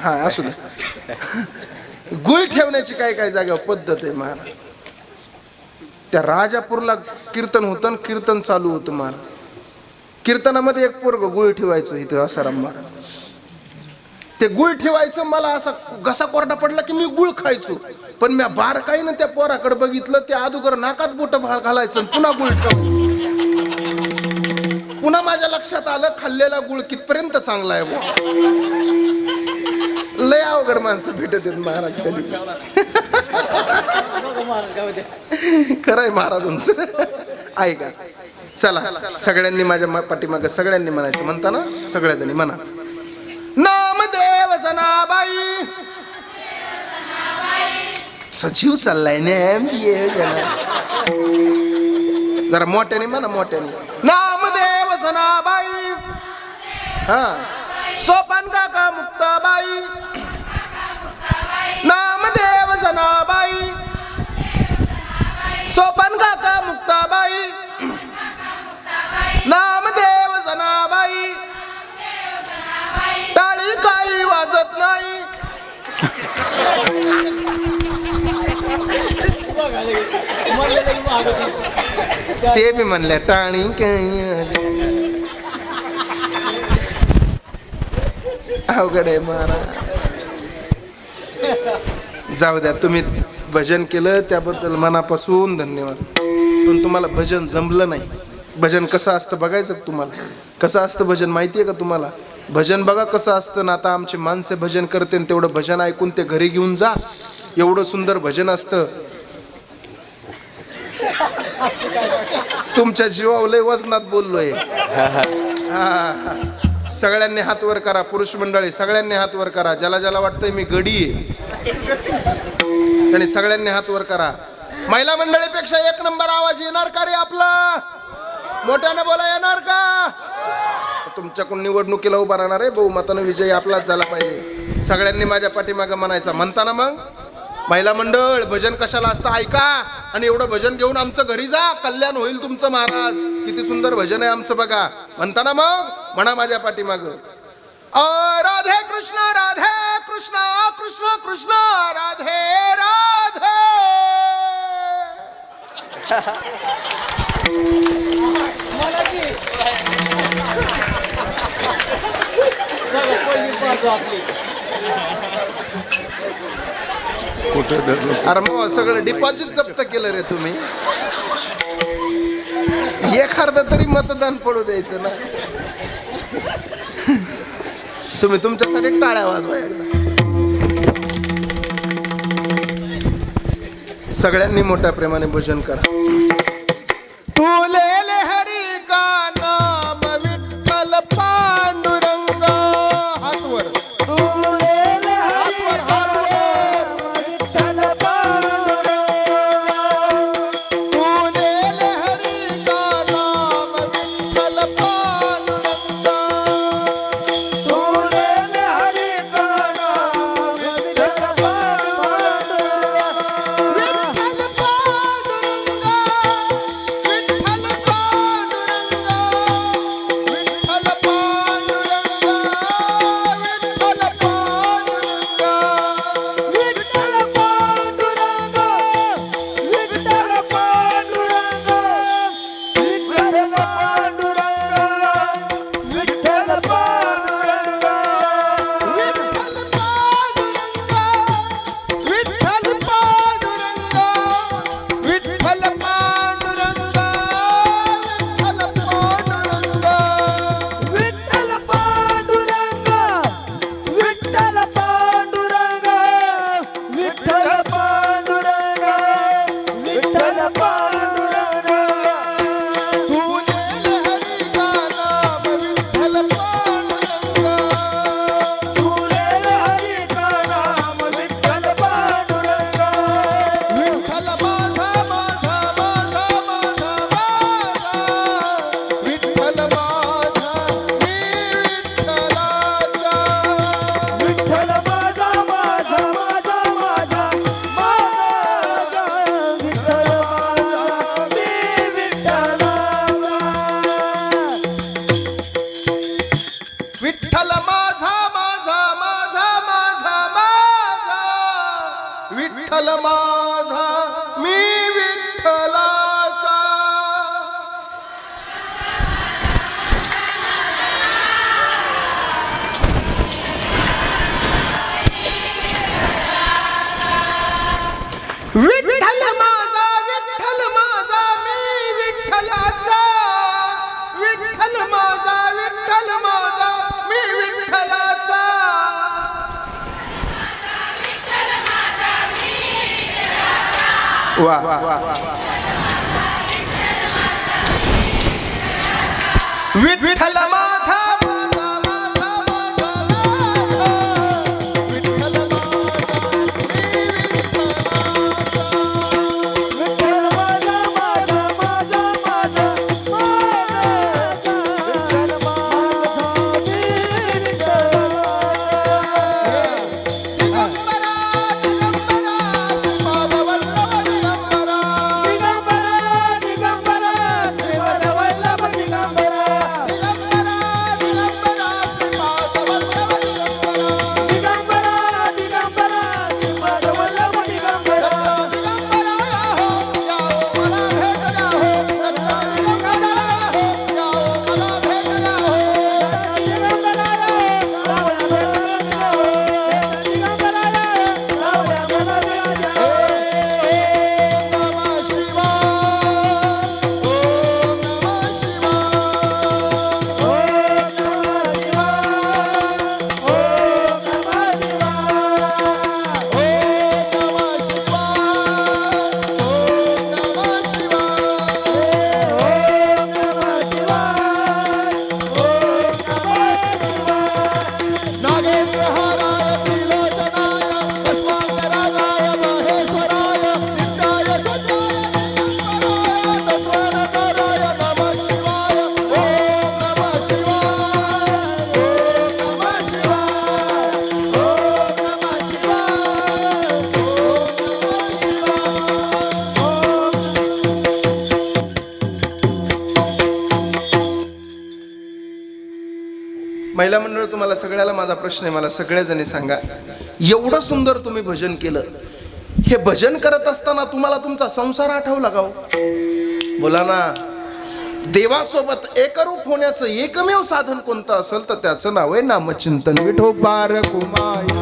हा असू दे. गुळ ठेवण्याची काय काय जागेवर पद्धत आहे महाराज. त्या राजापूरला कीर्तन होतं आणि कीर्तन चालू होतं महाराज. कीर्तनामध्ये एक पोरग गुळ ठेवायचं इथं आसाराम महाराज. ते गुळ ठेवायचं, मला असा घसा कोरडा पडला की मी गुळ खायचो. पण मी बारकाईनं त्या पोराकडे बघितलं, ते अगोदर नाकात बोट घालायचं आणि पुन्हा गुळ ठेवायचं. पुन्हा माझ्या लक्षात आलं खाल्लेला गुळ कितपर्यंत चांगला आहे बुवा. लय अवघड माणसं भेटत आहेत महाराज कधी. खरंय महाराजांचं. ऐका, चला सगळ्यांनी माझ्या पाठीमागे सगळ्यांनी म्हणायचं. म्हणता ना सगळ्यांनी म्हणा. नामदेव जनाबाई. सजीव चाललाय जरा मोठ्याने म्हणा, मोठ्याने. नामदेव जनाबाई. हा, सोपान काका मुक्ताबाई. नामदेव जनाबाई. सोपान काका मुक्ताबाई. नामदेव जनाबाई. टाळी काही वाजत नाही. ते बी म्हणले टाळी काही. अवघड आहे महाराज. जाऊ द्या, तुम्ही भजन केलं त्याबद्दल मनापासून धन्यवाद. पण तुम्हाला भजन जमलं नाही. भजन कसं असतं बघायचं तुम्हाला. कसं असतं भजन माहिती आहे का तुम्हाला? भजन बघा कसं असतं ना. आता आमचे माणसे भजन करते, तेवढं भजन ऐकून ते घरी घेऊन जा. एवढं सुंदर भजन असतं. तुमच्या जीवावर लय वजनात बोललोय. सगळ्यांनी हात वर करा. पुरुष मंडळी सगळ्यांनी हात वर करा. ज्याला ज्याला वाटतंय मी गडी आहे त्यांनी सगळ्यांनी हात वर करा. महिला मंडळीपेक्षा एक नंबर आवाज येणार का रे आपला? मोठ्यानं बोला, येणार का? तुमच्याकडून निवडणुकीला उभा राहणार आहे, बहुमतानं विजय आपलाच झाला पाहिजे. सगळ्यांनी माझ्या पाठीमागं म्हणायचा. म्हणताना मग महिला मंडळ भजन कशाला असतं ऐका. आणि एवढं भजन घेऊन आमचं घरी जा, कल्याण होईल तुमचं महाराज. किती सुंदर भजन आहे आमचं बघा. म्हणताना मग म्हणा माझ्या पाठीमागं. राधे कृष्ण कृष्ण कृष्ण राधे राधे. अरे मग सगळं डिपॉझिट जप्त केलं रे तुम्ही. एखादा तरी मतदान पडू द्यायचं ना. तुम्ही तुमच्यासाठी टाळ्या वाजवा एकदा. सगळ्यांनी मोठ्या प्रेमाने भजन करा. तुले हरी का नाम विठ्ठल पांडुरंग. हातवर विठ्ठल माझा मी विठ्ठलाचा. विठ्ठल माझा मी विठ्ठलाचा. विठ्ठल माझा मी विठ्ठलाचा. वा विठ्ठल माझा महिला मंडळ, तुम्हाला सगळ्याला माझा प्रश्न आहे. मला सगळ्याजणी सांगा, एवढं सुंदर तुम्ही भजन केलं, हे भजन करत असताना तुम्हाला तुमचा संसार आठवला का हो? बोला ना. देवासोबत एकरूप होण्याचं एकमेव साधन कोणतं असेल तर त्याचं नाव आहे नामचिंतन. विठोबार कुमाई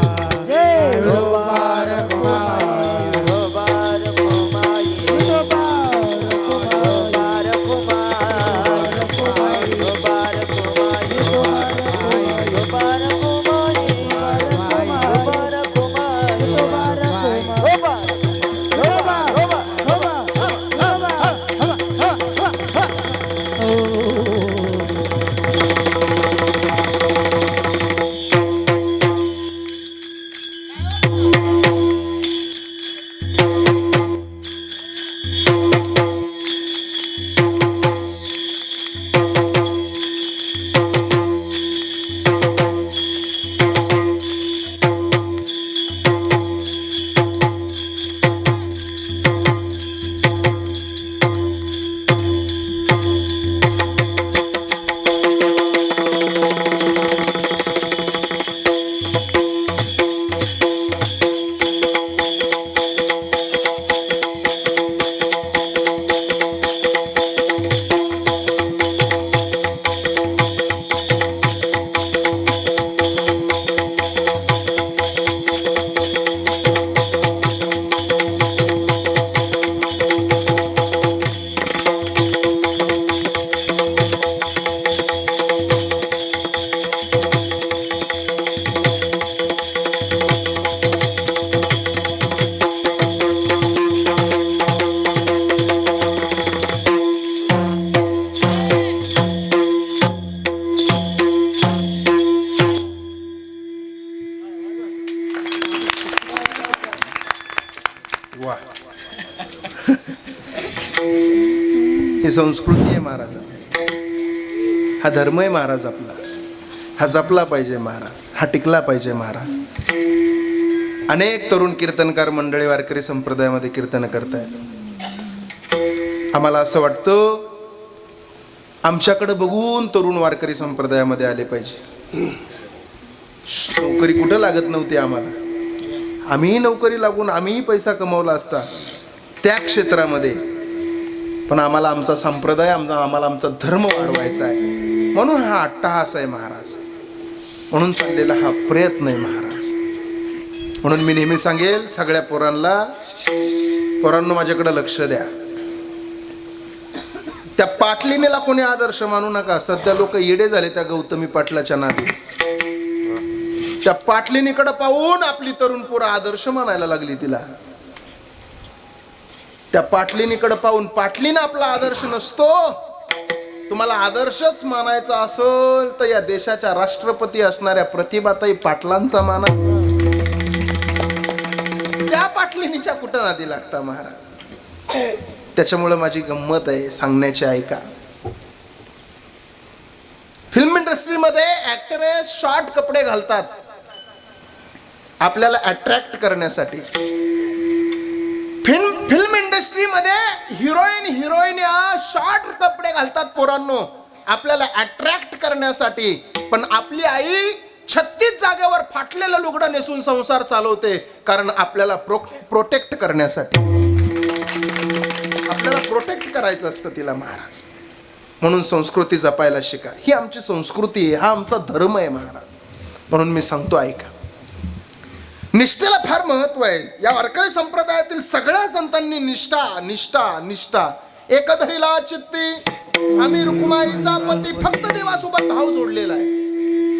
वा. ही संस्कृती आहे महाराज, हा धर्म आहे महाराज आपला, हा जपला पाहिजे महाराज, हा टिकला पाहिजे महाराज. अनेक तरुण कीर्तनकार मंडळी वारकरी संप्रदायामध्ये कीर्तन करतायत. आम्हाला असं वाटतं आमच्याकडे बघून तरुण वारकरी संप्रदायामध्ये आले पाहिजे. नोकरी कुठं लागत नव्हती आम्हाला, आम्हीही नोकरी लागून आम्हीही पैसा कमवला असता त्या क्षेत्रामध्ये, पण आम्हाला आमचा संप्रदाय आम्हाला आमचा धर्म वाढवायचा आहे. म्हणून हा अट्टहास आहे महाराज, म्हणून चाललेला हा प्रयत्न आहे महाराज. म्हणून मी नेहमी सांगेल सगळ्या पोरांनो माझ्याकडे लक्ष द्या. त्या पाटलिनीला कोणी आदर्श मानू नका. सध्या लोक येडे झाले त्या गौतमी पाटलाच्या नादी. त्या पाटलिनीकडे पाहून आपली तरुण पोरं आदर्श मानायला लागली तिला. त्या पाटलिनीकडे पाहून पाटलीनं आपला आदर्श नसतो. तुम्हाला आदर्शच मानायचा असेल तर या देशाच्या राष्ट्रपती असणाऱ्या प्रतिभाताई पाटलांचा माना. त्या पाटलिनीच्या कुठं नादी लागता महाराज. त्याच्यामुळे माझी गंमत आहे सांगण्याची, ऐका. फिल्म इंडस्ट्रीमध्ये ऍक्ट्रेस शॉर्ट कपडे घालतात आपल्याला अट्रॅक्ट करण्यासाठी. फिल्म इंडस्ट्रीमध्ये हिरोईन या शॉर्ट कपडे घालतात पोरांनो आपल्याला अट्रॅक्ट करण्यासाठी. पण आपली आई 36 जागेवर फाटलेलं लुगडं नेसून संसार चालवते, कारण आपल्याला प्रोटेक्ट करण्यासाठी. आपल्याला प्रोटेक्ट करायचं असतं तिला महाराज. म्हणून संस्कृती जपायला शिका. ही आमची संस्कृती आहे, हा आमचा धर्म आहे महाराज. म्हणून मी सांगतो ऐका, निष्ठेला फार महत्व आहे. या वारकरी संप्रदायातील सगळ्या संतांनी निष्ठा निष्ठा निष्ठा एकधरीला चित्ती आम्ही रुक्माईचा पती फक्त देवासोबत भाव जोडलेला आहे.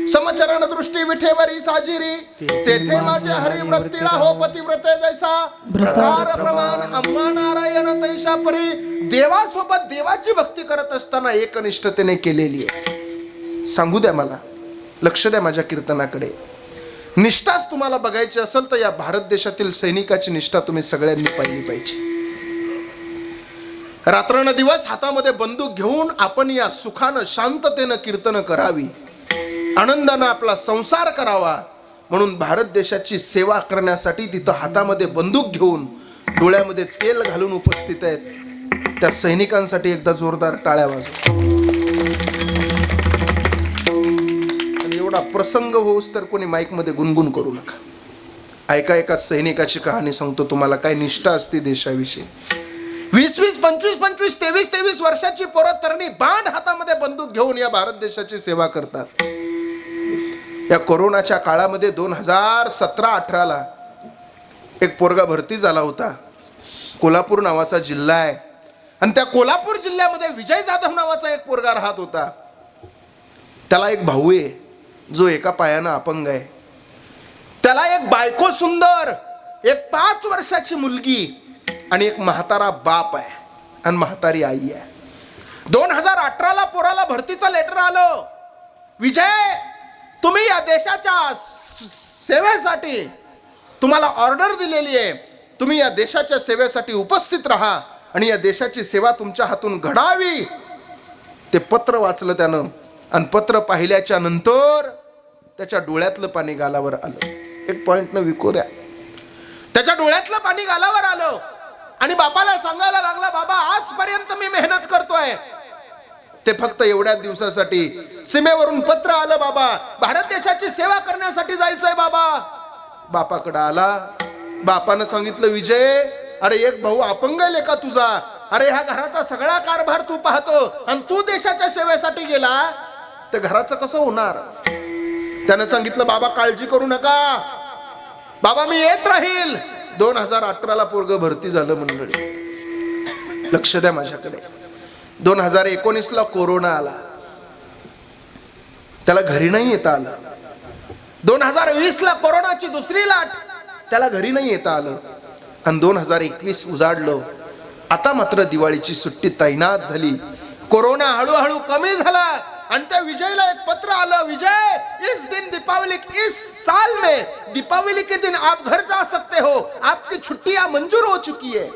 समचरण दृष्टी विठेवरी साजिरी तेथे माझे हरी वृत्तीला हो पतिव्रते जैसा प्रकार प्रमाण अम्मा नारायण तैशा परी. देवासोबत देवाची भक्ती करत असताना एकनिष्ठतेने केलेली आहे. सांगू द्या मला, लक्ष द्या माझ्या कीर्तनाकडे. निष्ठाच तुम्हाला बघायची असेल तर या भारत देशातील सैनिकाची निष्ठा तुम्ही सगळ्यांनी पाहिली पाहिजे. रात्रन दिवस हातामध्ये बंदूक घेऊन आपण या सुखानं शांततेनं कीर्तन करावी, आनंदानं आपला संसार करावा. म्हणून भारत देशाची सेवा करण्यासाठी तिथं हातामध्ये बंदूक घेऊन डोळ्यामध्ये तेल घालून उपस्थित आहेत त्या सैनिकांसाठी एकदा जोरदार टाळ्या वाजवा. एवढा प्रसंग होऊस तर कोणी माईक मध्ये गुणगुण करू नका. ऐका, एका सैनिकाची कहाणी सांगतो तुम्हाला. काय निष्ठा असते देशाविषयी. 20-20, 25-25, 23-23 वर्षाची पोरं तरणी बाण हातामध्ये बंदूक घेऊन या भारत देशाची सेवा करतात. या कोरोनाच्या काळामध्ये 2017-18 एक पोरगा भरती झाला होता. कोल्हापूर नावाचा जिल्हा आहे आणि त्या कोल्हापूर जिल्ह्यामध्ये विजय जाधव नावाचा एक पोरगा राहत होता. त्याला एक भाऊ आहे जो एका पायानं अपंग आहे. त्याला एक बायको सुंदर, एक 5 वर्षाची मुलगी आणि एक म्हातारा बाप आहे आणि म्हातारी आई आहे. 2018 पोराला भरतीचं लेटर आलं. विजय, तुम्ही या देशाच्या सेवेसाठी तुम्हाला ऑर्डर दिलेली आहे. तुम्ही या देशाच्या सेवेसाठी उपस्थित राहा आणि या देशाची सेवा तुमच्या हातून घडावी. ते पत्र वाचलं त्यानं आणि पत्र पाहिल्याच्या नंतर त्याच्या डोळ्यातलं पाणी गालावर आलं. एक पॉइंटनं विको द्या. त्याच्या डोळ्यातलं पाणी गालावर आलं आणि बापाला सांगायला लागला, बाबा आजपर्यंत मी मेहनत करतोय, ते फक्त एवढ्याच दिवसासाठी सीमेवरून पत्र आलं, बाबा भारत देशाची सेवा करण्यासाठी जायचंय बाबा. बापाकडे आला. बापानं सांगितलं, विजय, अरे एक भाऊ अपंग आहे का तुझा? अरे ह्या घराचा सगळा कारभार तू पाहतो आणि तू देशाच्या सेवेसाठी गेला तर घराचं कसं होणार? त्यानं सांगितलं, बाबा काळजी करू नका, बाबा मी येत राहील. 2018 पोरग भरती झालं मंडळी. लक्ष द्या माझ्याकडे. 2019 कोरोना आला, त्याला घरी नाही येता आलं. 2020 कोरोनाची दुसरी लाट, त्याला घरी नाही येता आलं. आणि 2021 उजाडलं. आता मात्र दिवाळीची सुट्टी तैनात झाली. कोरोना हळूहळू कमी झाला आणि त्या विजयला एक पत्र आलं, विजय इस दिन दीपावली, इस साल में दीपावली के दिन आप घर जा सकते हो, आपकी छुट्टियां मंजूर हो चुकी है.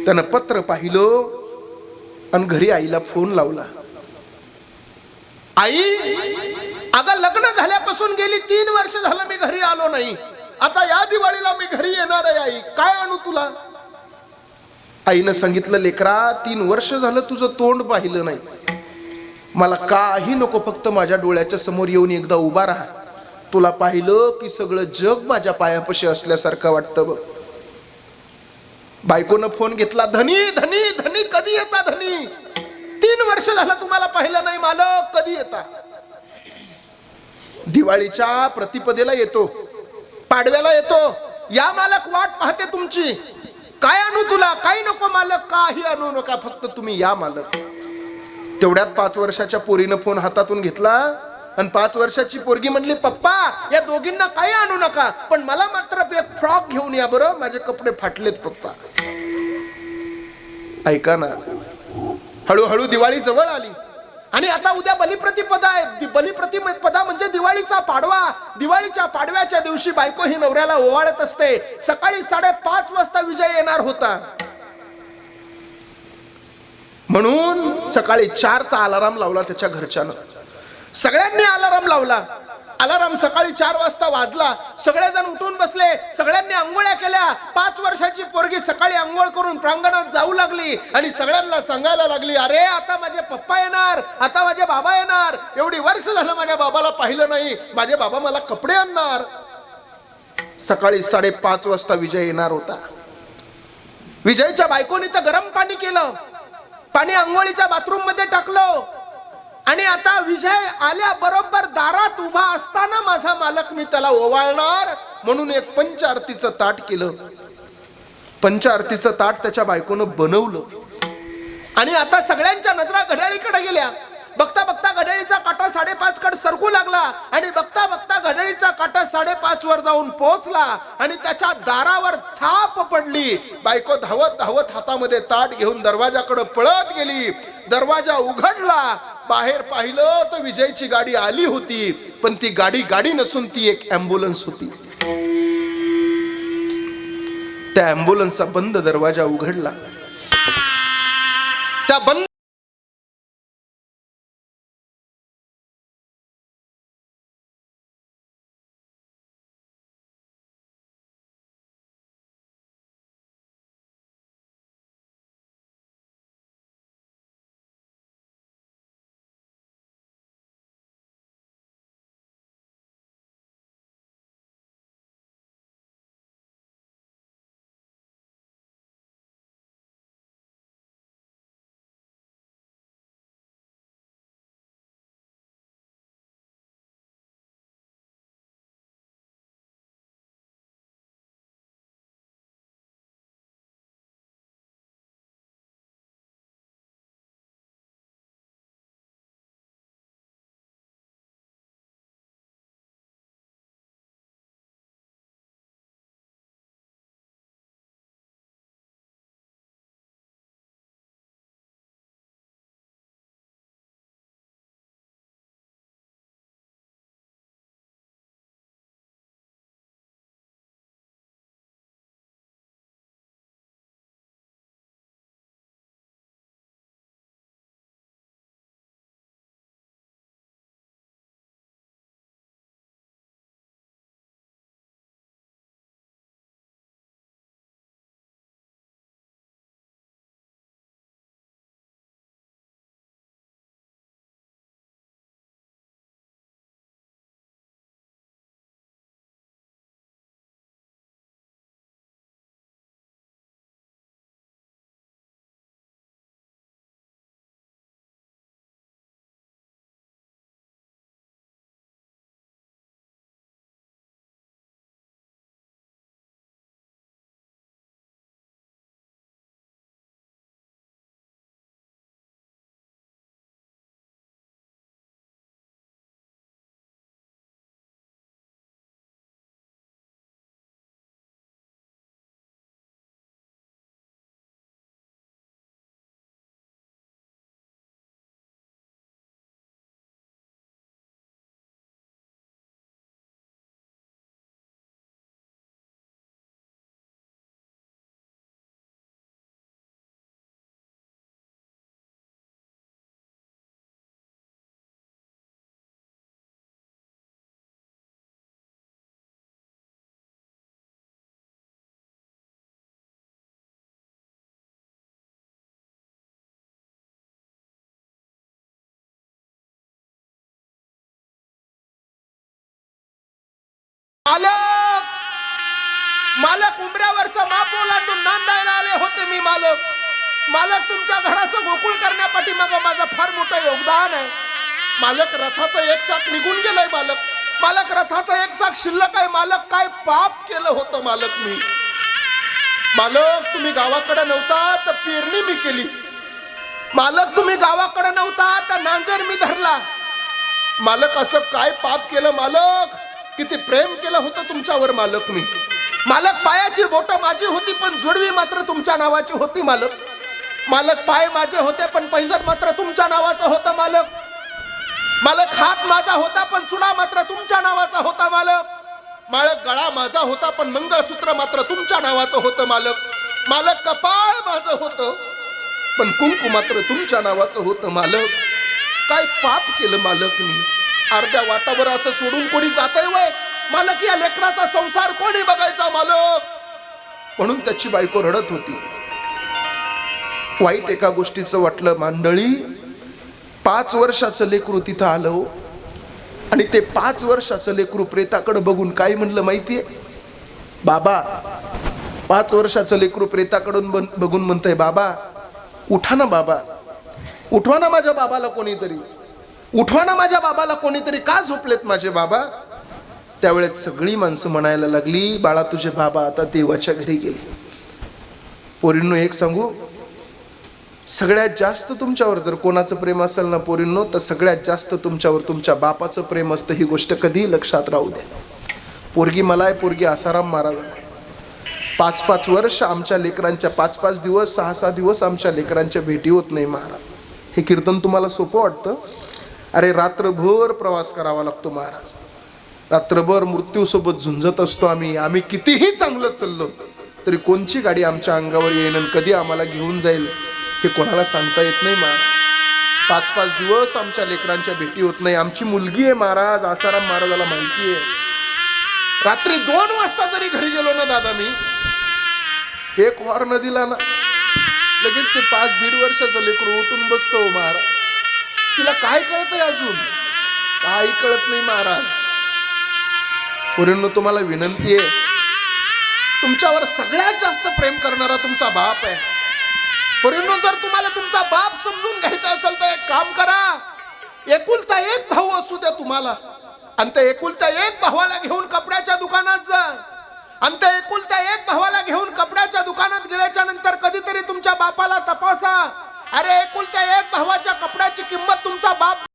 त्यानं पत्र पाहिलं आणि घरी आईला फोन लावला. आई, अगं लग्न झाल्यापासून गेली 3 वर्ष झालं मी घरी आलो नाही. आता या दिवाळीला मी घरी येणार आहे आई, काय आणू तुला? आईनं सांगितलं, लेकरा 3 वर्ष झालं तुझं तोंड पाहिलं नाही. मला काही नको, फक्त माझ्या डोळ्याच्या समोर येऊन एकदा उभा राहा. तुला पाहिलं की सगळं जग माझ्या पायापाशी असल्यासारखं वाटतं बघ. बायकोनं फोन घेतला, धनी धनी धनी कधी येता धनी, 3 वर्ष झालं तुम्हाला पाहिलं नाही मालक, कधी येता. दिवाळीच्या प्रतिपदेला येतो, पाडव्याला येतो, या मालक वाट पाहते तुमची. काय आणू तुला, काही नको मालक, काही आणू नका, फक्त तुम्ही या मालक. तेवढ्यात 5 वर्षाच्या पोरीनं फोन हातातून घेतला आणि 5 वर्षाची पोरगी म्हणली, पप्पा या दोघींना काही आणू नका, पण मला मात्र एक फ्रॉक घेऊन या बरं, माझे कपडे फाटलेत पप्पा. ऐका ना, हळूहळू दिवाळी जवळ आली आणि आता उद्या बलिप्रतिपदा आहे. बलिप्रतिपदा म्हणजे दिवाळीचा पाडवा. दिवाळीच्या पाडव्याच्या दिवशी बायको ही नवऱ्याला ओवाळत असते. सकाळी 5:30 वाजता विजय येणार होता, म्हणून सकाळी 4चा अलाराम लावला त्याच्या घरच्यानं. सगळ्यांनी अलाराम लावला. अलाराम सकाळी 4 वाजता वाजला. सगळेजण उठून बसले, सगळ्यांनी आंघोळ्या केल्या. 5 वर्षाची पोरगी सकाळी आंघोळ करून प्रांगणात जाऊ लागली आणि सगळ्यांना सांगायला लागली, अरे आता माझे पप्पा येणार, आता माझे बाबा येणार, एवढी वर्ष झालं माझ्या बाबाला पाहिलं नाही, माझे बाबा मला कपडे आणणार. सकाळी 5:30 वाजता विजय येणार होता. विजयच्या बायकोनी तर गरम पाणी केलं, पाणी आंघोळीच्या बाथरूम मध्ये टाकलं आणि आता विजय आल्याबरोबर दारात उभा असताना माझा मालक मी त्याला ओवाळणार म्हणून एक पंचआरतीचं ताट केलं. पंचआरतीचं ताट त्याच्या बायकोनं बनवलं आणि आता सगळ्यांच्या नजरा घड्याळीकडे गेल्या. बघता बघता घड्याळीचा काटा 5:30 कडे सरकू लागला आणि बघता बघता घड्याळीचा काटा 5:30 वर जाऊन पोहोचला आणि त्याच्या दारावर थाप पडली. बायको धावत धावत हातामध्ये ताट घेऊन दरवाजाकडे पळत गेली. दरवाजा उघडला, बाहेर पाहिलं तर विजयची गाडी आली होती, पण ती गाडी नसून ती एक ॲम्ब्युलन्स होती. त्या ॲम्ब्युलन्सचा बंद दरवाजा उघडला. त्या बंद मालक मालक उंबऱ्यावरचं माप ओलांडून नांदायला आले होते मी मालक. मालक तुमच्या घराचं गोकुळ करण्यापाठी मग माझं फार मोठं योगदान आहे मालक. रथाचं एक चाक निघून गेलंय मालक. मालक रथाचा एक चाक शिल्लक आहे मालक. काय पाप केलं होतं मालक मी. मालक तुम्ही गावाकडे नव्हता तर पेरणी मी केली. मालक तुम्ही गावाकडे नव्हता तर नांगर मी धरला. मालक असं काय पाप केलं मालक. किती प्रेम केलं होतं तुमच्यावर मालक मी. मालक पायाची बोट माझी होती पण जोडवी मात्र तुमच्या नावाची होती मालक. मालक पाय माझे होते पण पैंजण मात्र तुमच्या नावाचं होतं मालक. मालक हात माझा होता पण चुडा मात्र तुमच्या नावाचा होता मालक. मालक गळा माझा होता पण मंगळसूत्र मात्र तुमच्या नावाचं होतं मालक. मालक कपाळ माझं होतं पण कुंकू मात्र तुमच्या नावाचं होतं मालक. काय पाप केलं मालक मी. अर्ध्या वाटावर असं सोडून कोणी जातंय वय मालक. या लेकराचा संसार कोणी बघायचा मालक. म्हणून त्याची बायको रडत होती. वाईट एका गोष्टीचं वाटलं मंडळी. 5 वर्षाचं लेकरू तिथं आलं आणि ते 5 वर्षाचं लेकरू प्रेताकडे बघून काय म्हणलं माहितीये बाबा. 5 वर्षाचं लेकरू प्रेताकडून बघून म्हणतंय बाबा उठा ना बाबा. उठवा ना माझ्या बाबाला कोणीतरी. उठवा ना माझ्या बाबाला कोणीतरी. का झोपलेत माझे बाबा. त्यावेळेस सगळी माणसं म्हणायला लागली बाळा तुझे बाबा आता देवाच्या घरी गेले. पोरींनो एक सांगू. सगळ्यात जास्त तुमच्यावर जर कोणाचं प्रेम असेल ना पोरींनो तर सगळ्यात जास्त तुमच्यावर तुमच्या बापाचं प्रेम असतं. ही गोष्ट कधी लक्षात राहू द्या. पोरगी मला आहे. पोरगी आसाराम महाराज. 5-5 वर्ष आमच्या लेकरांच्या 5-5 दिवस 6-6 दिवस आमच्या लेकरांच्या भेटी होत नाही महाराज. हे कीर्तन तुम्हाला सोपं वाटतं. अरे रात्रभर प्रवास करावा लागतो महाराज. रात्रभर मृत्यूसोबत झुंजत असतो आम्ही कितीही चांगलं चाललो तरी कोणची गाडी आमच्या अंगावर येईन आणि कधी आम्हाला घेऊन जाईल हे कोणाला सांगता येत नाही महाराज. 5-5 दिवस आमच्या लेकरांच्या भेटी होत नाही. आमची मुलगी आहे महाराज. आसाराम महाराजाला माहिती आहे. रात्री 2 वाजता जरी घरी गेलो ना दादा मी एक हॉर्न दिला ना लगेच ते 5-1.5 वर्षाचं लेकरू उठून बसतो महाराज. तिला काय कळतंय अजून. काही कळत नाही महाराज. पोरींनो तुम्हाला विनंती आहे. तुमच्यावर सगळ्यात जास्त प्रेम करणारा तुमचा बाप आहे. पोरींनो जर तुम्हाला तुमचा बाप समजून घ्यायचा असेल तर एक काम करा. एकुलता एक भाऊ असू द्या तुम्हाला आणि त्या एकुलत्या एक भावाला घेऊन कपड्याच्या दुकानात जा. आणि त्या एकुलत्या एक भावाला घेऊन कपड्याच्या दुकानात गेल्याच्या नंतर कधीतरी तुमच्या बापाला तपासा. अरे एकुलत्या एक भावाच्या कपड्याची किंमत तुमचा बाप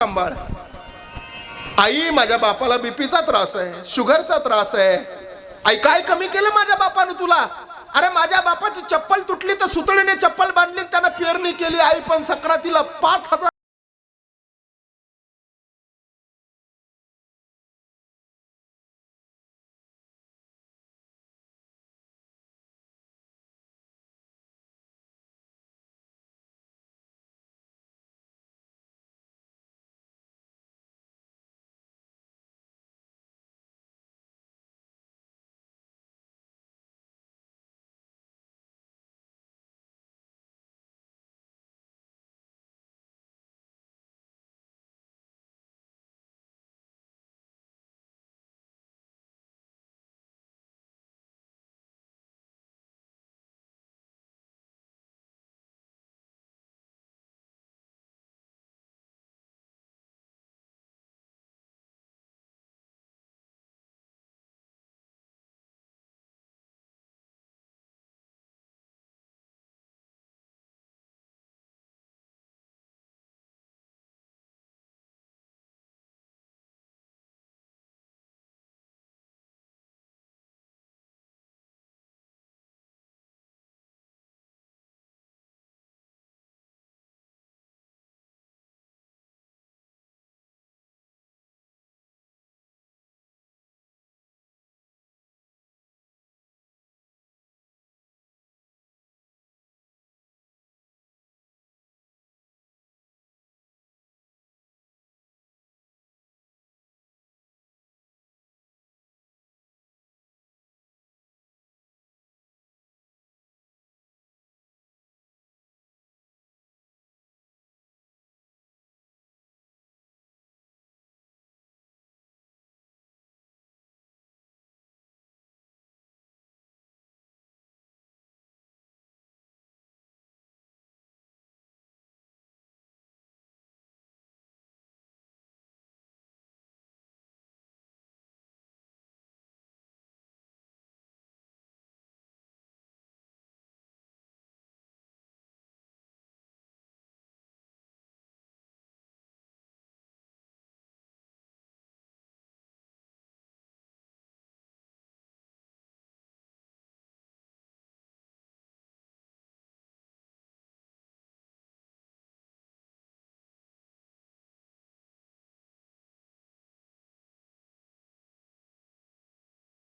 सांभाळ. आई, माझ्या बापाला बीपीचा त्रास आहे, शुगरचा त्रास आहे. आई, काय कमी केलं माझ्या बापानं तुला? अरे माझ्या बापाची चप्पल तुटली तर सुतळीने चप्पल बांधली, त्यानं पेरणी केली. आई, पण सक्रातीला 5,000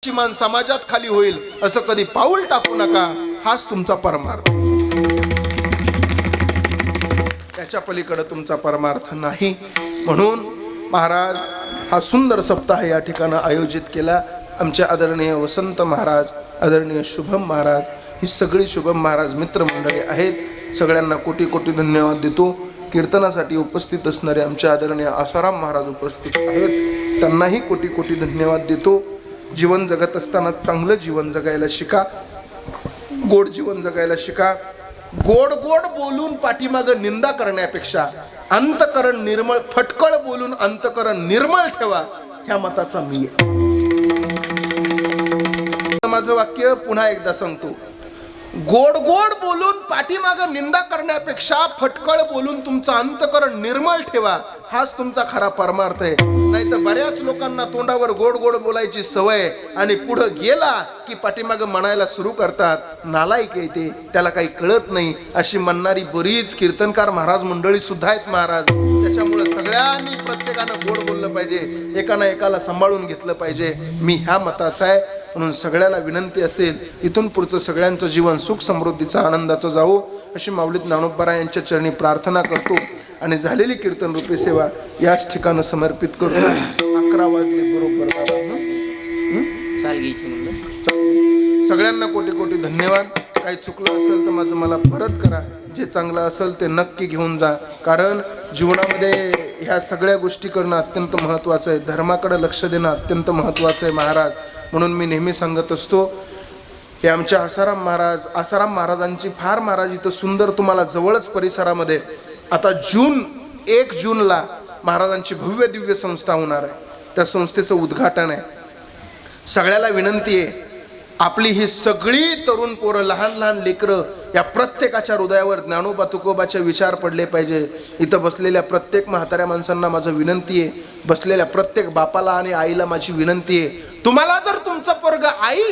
मान समाजात खाली होईल असं कधी पाऊल टाकू नका. हाच तुमचा परमार्थ. त्याच्या पलीकडे तुमचा परमार्थ नाही. म्हणून महाराज हा सुंदर सप्ताह या ठिकाणी आयोजित केला. आमचे आदरणीय वसंत महाराज, आदरणीय शुभम महाराज, ही सगळी शुभम महाराज मित्रमंडळी आहेत. सगळ्यांना कोटी कोटी धन्यवाद देतो. कीर्तनासाठी उपस्थित असणारे आमचे आदरणीय आसाराम महाराज उपस्थित आहेत, त्यांनाही कोटी कोटी धन्यवाद देतो. जीवन जगत असताना चांगलं जीवन जगायला शिका, गोड जीवन जगायला शिका. गोड गोड बोलून पाठीमागं निंदा करण्यापेक्षा अंतकरण निर्मळ, फटकळ बोलून अंतकरण निर्मळ ठेवा, ह्या मताचा मी आहे. माझं वाक्य पुन्हा एकदा सांगतो. गोड गोड बोलून पाठीमागं निंदा करण्यापेक्षा फटकळ बोलून तुमचं अंतकरण निर्मळ ठेवा, हाच तुमचा खरा परमार्थ आहे. नाही तर बऱ्याच लोकांना तोंडावर गोड गोड बोलायची सवय आणि पुढं गेला की पाठीमागं म्हणायला सुरू करतात, नालायक येते, त्याला काही कळत नाही, अशी म्हणणारी बरीच कीर्तनकार महाराज मंडळी सुद्धा आहेत महाराज. त्याच्यामुळे सगळ्यांनी प्रत्येकानं गोड बोललं पाहिजे, एकानं एकाला सांभाळून घेतलं पाहिजे. मी ह्या मताचा आहे. म्हणून सगळ्याला विनंती असेल, इथून पुढचं सगळ्यांचं जीवन सुख समृद्धीचं आनंदाचं जावो अशी माऊलीत ज्ञानोबा यांच्या चरणी प्रार्थना करतो. आणि झालेली कीर्तन रूपी सेवा याच ठिकाणी समर्पित करतो. 11 वाजले बरोबर. सगळ्यांना कोटी कोटी धन्यवाद. काही चुकलं असेल तर माझं मला परत करा. जे चांगलं असेल ते नक्की घेऊन जा. कारण जीवनामध्ये ह्या सगळ्या गोष्टी करणं अत्यंत महत्त्वाचं आहे. धर्माकडे लक्ष देणं अत्यंत महत्त्वाचं आहे महाराज. म्हणून मी नेहमी सांगत असतो, हे आमच्या आसाराम महाराजांची फार महाराज इथं सुंदर तुम्हाला जवळच परिसरामध्ये आता 1 जूनला महाराजांची भव्य दिव्य संस्था होणार आहे. त्या संस्थेचं उद्घाटन आहे. सगळ्याला विनंती आहे, आपली ही सगळी तरुण पोरं, लहान लहान लेकरं या प्रत्येकाच्या हृदयावर ज्ञानोबा तुकोबाचे विचार पडले पाहिजे. इथं बसलेल्या प्रत्येक म्हाताऱ्या माणसांना माझं विनंती आहे, बसलेल्या प्रत्येक बापाला आणि आईला माझी विनंती आहे, तुम्हाला जर तुमचं पोरग आई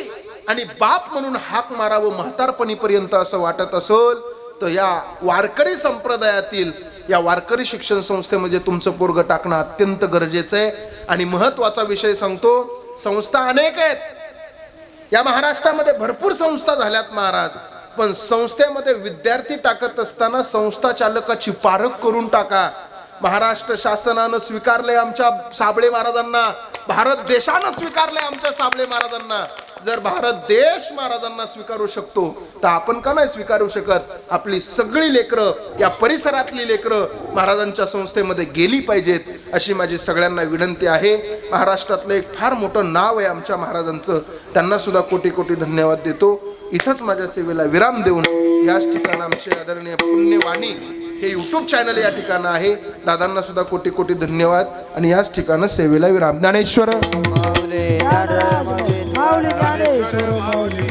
आणि बाप म्हणून हाक मारावं म्हातारपणीपर्यंत असं वाटत असेल तर या वारकरी संप्रदायातील या वारकरी शिक्षण संस्थेमध्ये तुमचं पोरग टाकणं अत्यंत गरजेचं आहे. आणि महत्वाचा विषय सांगतो, संस्था अनेक आहेत या महाराष्ट्रामध्ये, भरपूर संस्था झाल्यात महाराज, पण संस्थेमध्ये विद्यार्थी टाकत असताना संस्था चालकाची पारख करून टाका. महाराष्ट्र शासनानं स्वीकारले आमच्या साबळे महाराजांना, भारत देशानं स्वीकारले आमच्या साबळे महाराजांना. जर भारत देश महाराजांना स्वीकारू शकतो तर आपण का नाही स्वीकारू शकत? आपली सगळी लेकरं, या परिसरातली लेकरं महाराजांच्या संस्थेमध्ये गेली पाहिजेत, अशी माझी सगळ्यांना विनंती आहे. महाराष्ट्रातलं एक फार मोठं नाव आहे आमच्या महाराजांचं, त्यांना सुद्धा कोटी कोटी धन्यवाद देतो. इथंच माझ्या सेवेला विराम देऊन याच ठिकाणी आमचे आदरणीय पुण्यवाणी हे यूट्यूब चॅनल या ठिकाणी आहे, दादांना सुद्धा कोटी कोटी धन्यवाद आणि याच ठिकाणी सेवेला विराम. ज्ञानेश्वर